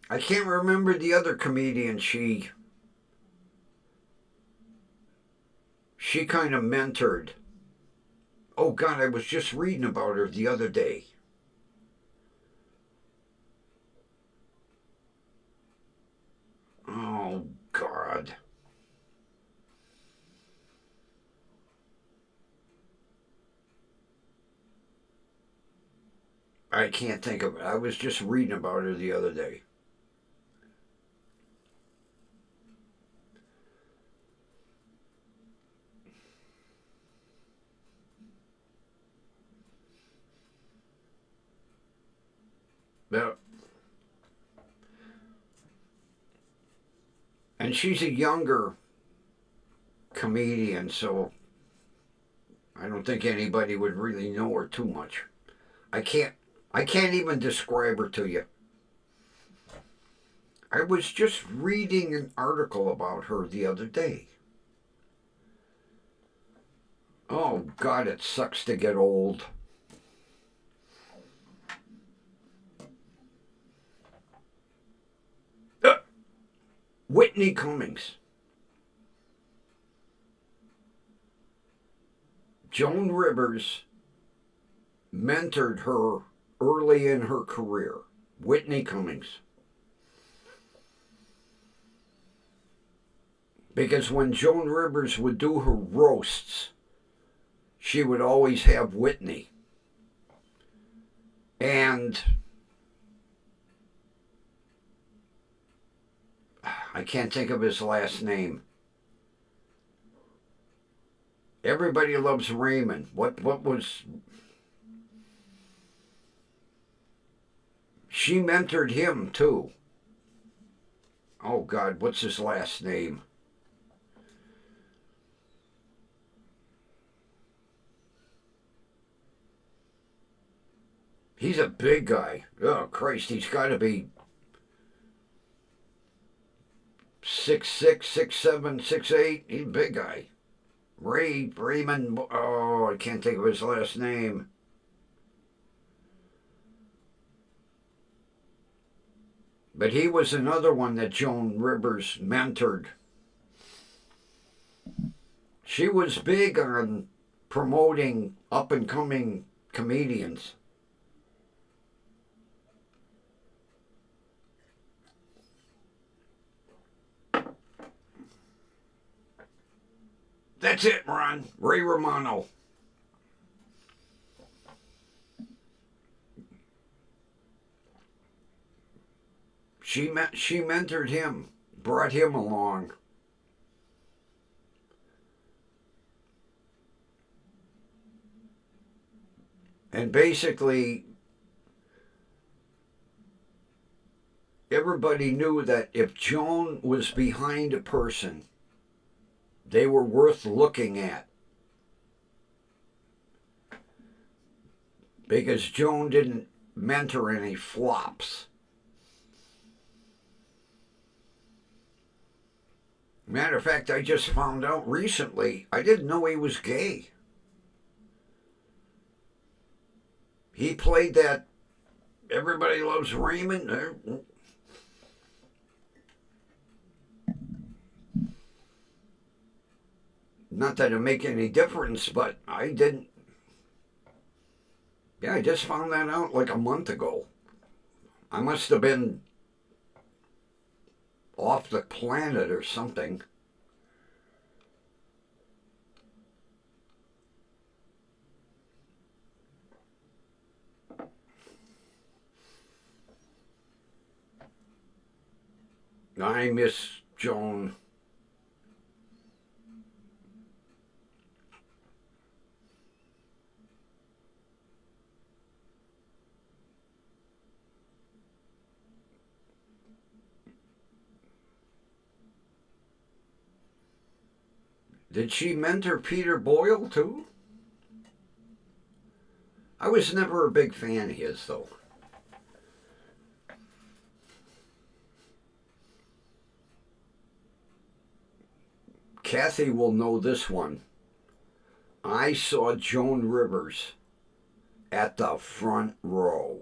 I can't remember the other comedian she kind of mentored. Oh God, I was just reading about her the other day. Oh God. I can't think of it. I was just reading about her the other day. Yeah. And she's a younger comedian, so I don't think anybody would really know her too much. I can't I can't even describe her to you. I was just reading an article about her the other day. Oh God, it sucks to get old. Whitney Cummings. Joan Rivers mentored her early in her career. Whitney Cummings. Because when Joan Rivers would do her roasts, she would always have Whitney. And I can't think of his last name. Everybody Loves Raymond. What was... She mentored him too. Oh God, what's his last name? He's a big guy. Oh Christ, he's got to be 6'6", 6'7", 6'8". He's a big guy. Raymond. Oh, I can't think of his last name. But he was another one that Joan Rivers mentored. She was big on promoting up and coming comedians. That's it, Ron. Ray Romano. She mentored him, brought him along. And basically, everybody knew that if Joan was behind a person, they were worth looking at. Because Joan didn't mentor any flops. Matter of fact, I just found out recently, I didn't know he was gay. He played that Everybody Loves Raymond. Not that it make any difference, but I didn't. Yeah, I just found that out like a month ago. I must have been off the planet or something. I miss Joan. Did she mentor Peter Boyle too? I was never a big fan of his though. Kathy will know this one. I saw Joan Rivers at the front row.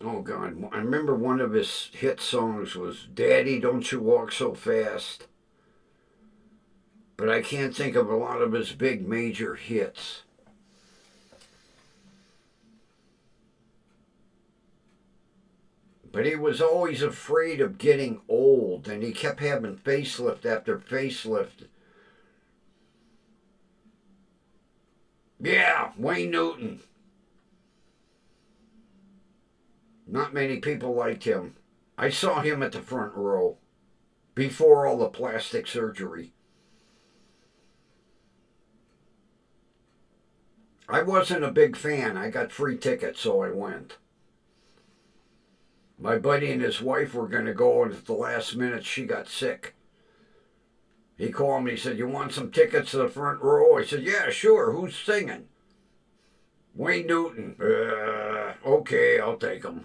Oh God, I remember one of his hit songs was "Daddy, Don't You Walk So Fast," but I can't think of a lot of his big major hits. But he was always afraid of getting old, and he kept having facelift after facelift. Yeah, Wayne Newton. Not many people liked him. I saw him at the front row before all the plastic surgery. I wasn't a big fan. I got free tickets, so I went. My buddy and his wife were going to go, and at the last minute, she got sick. He called me. He said, "You want some tickets to the front row?" I said, "Yeah, sure. Who's singing?" "Wayne Newton." Okay, I'll take him.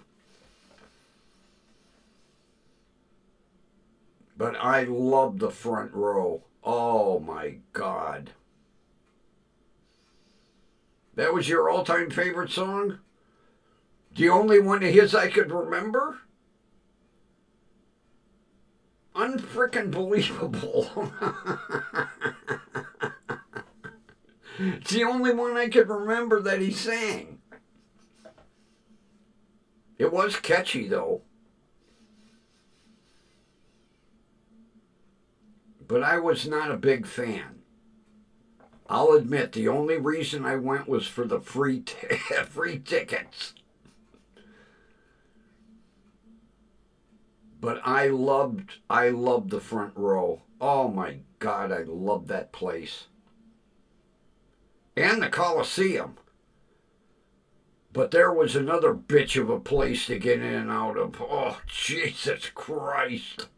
But I loved the front row. Oh my God. That was your all time favorite song? The only one of his I could remember? Unfrickin' believable. It's the only one I could remember that he sang. It was catchy though. But I was not a big fan. I'll admit the only reason I went was for the free tickets. But I loved the front row. Oh my God, I loved that place. And the Coliseum. But there was another bitch of a place to get in and out of. Oh, Jesus Christ.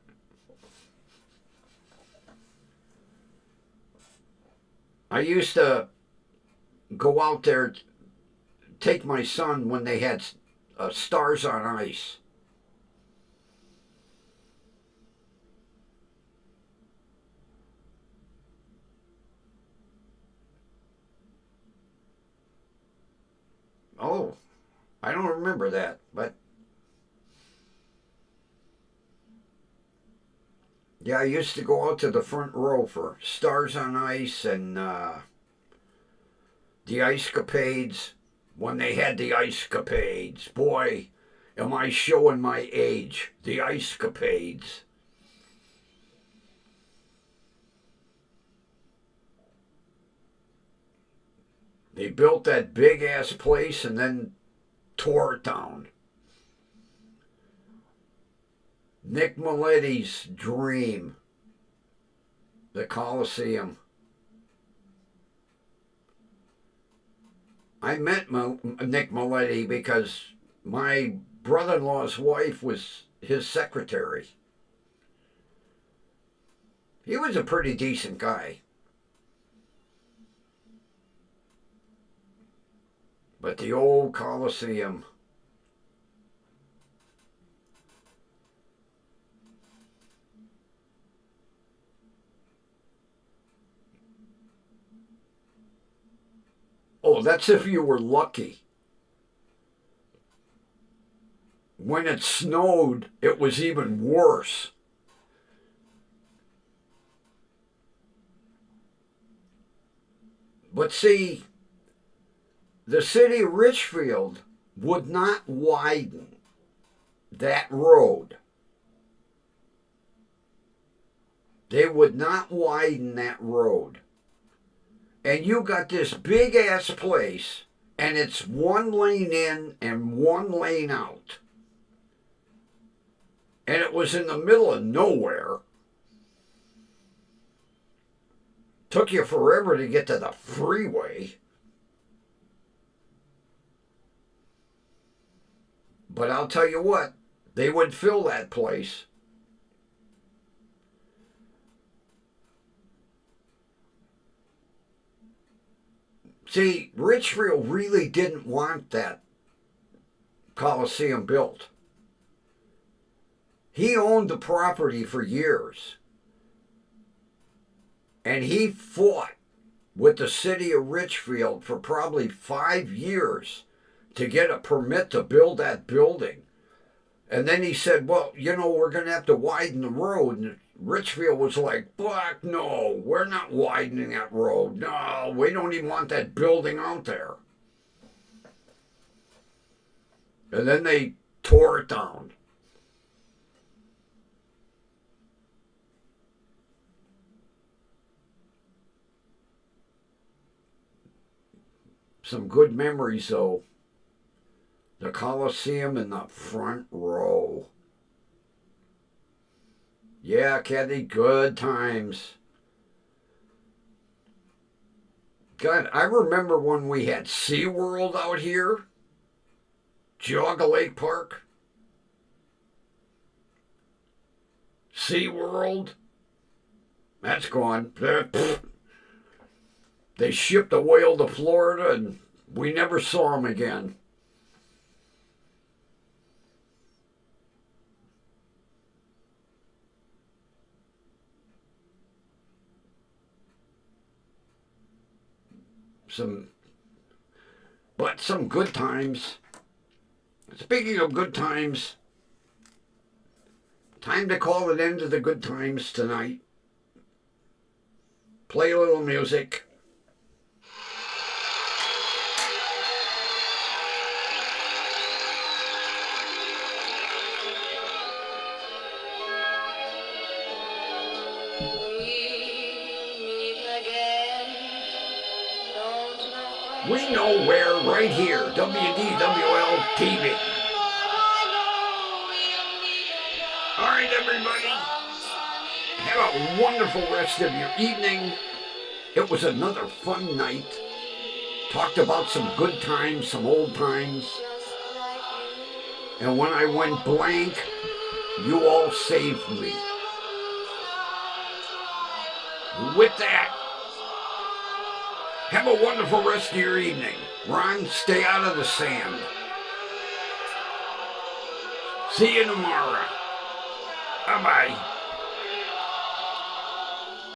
I used to go out there, take my son when they had Stars on Ice. Oh, I don't remember that, but yeah, I used to go out to the front row for Stars on Ice and the Ice Capades. When they had the Ice Capades, boy, am I showing my age. The Ice Capades. They built that big ass place and then tore it down. Nick Mileti's dream, the Coliseum. I met Nick Mileti because my brother in law's wife was his secretary. He was a pretty decent guy. But the old Coliseum. Oh, that's if you were lucky. When it snowed, it was even worse. But see, the city of Richfield would not widen that road. They would not widen that road. And you got this big ass place, and it's one lane in and one lane out. And it was in the middle of nowhere. Took you forever to get to the freeway. But I'll tell you what, they would fill that place. See, Richfield really didn't want that Coliseum built. He owned the property for years. And he fought with the city of Richfield for probably 5 years to get a permit to build that building. And then he said, well, we're going to have to widen the road. And Richfield was like, fuck no, we're not widening that road. No, we don't even want that building out there. And then they tore it down. Some good memories, though. The Coliseum in the front row. Yeah, Kathy, good times. God, I remember when we had SeaWorld out here. Geauga Lake Park. SeaWorld. That's gone. They shipped a whale to Florida and we never saw him again. Some good times. Speaking of good times, time to call an end to the good times tonight. Play a little music. We know where, right here, WDWL TV. All right, everybody. Have a wonderful rest of your evening. It was another fun night. Talked about some good times, some old times. And when I went blank, you all saved me. With that, have a wonderful rest of your evening. Ron, stay out of the sand. See you tomorrow. Bye-bye.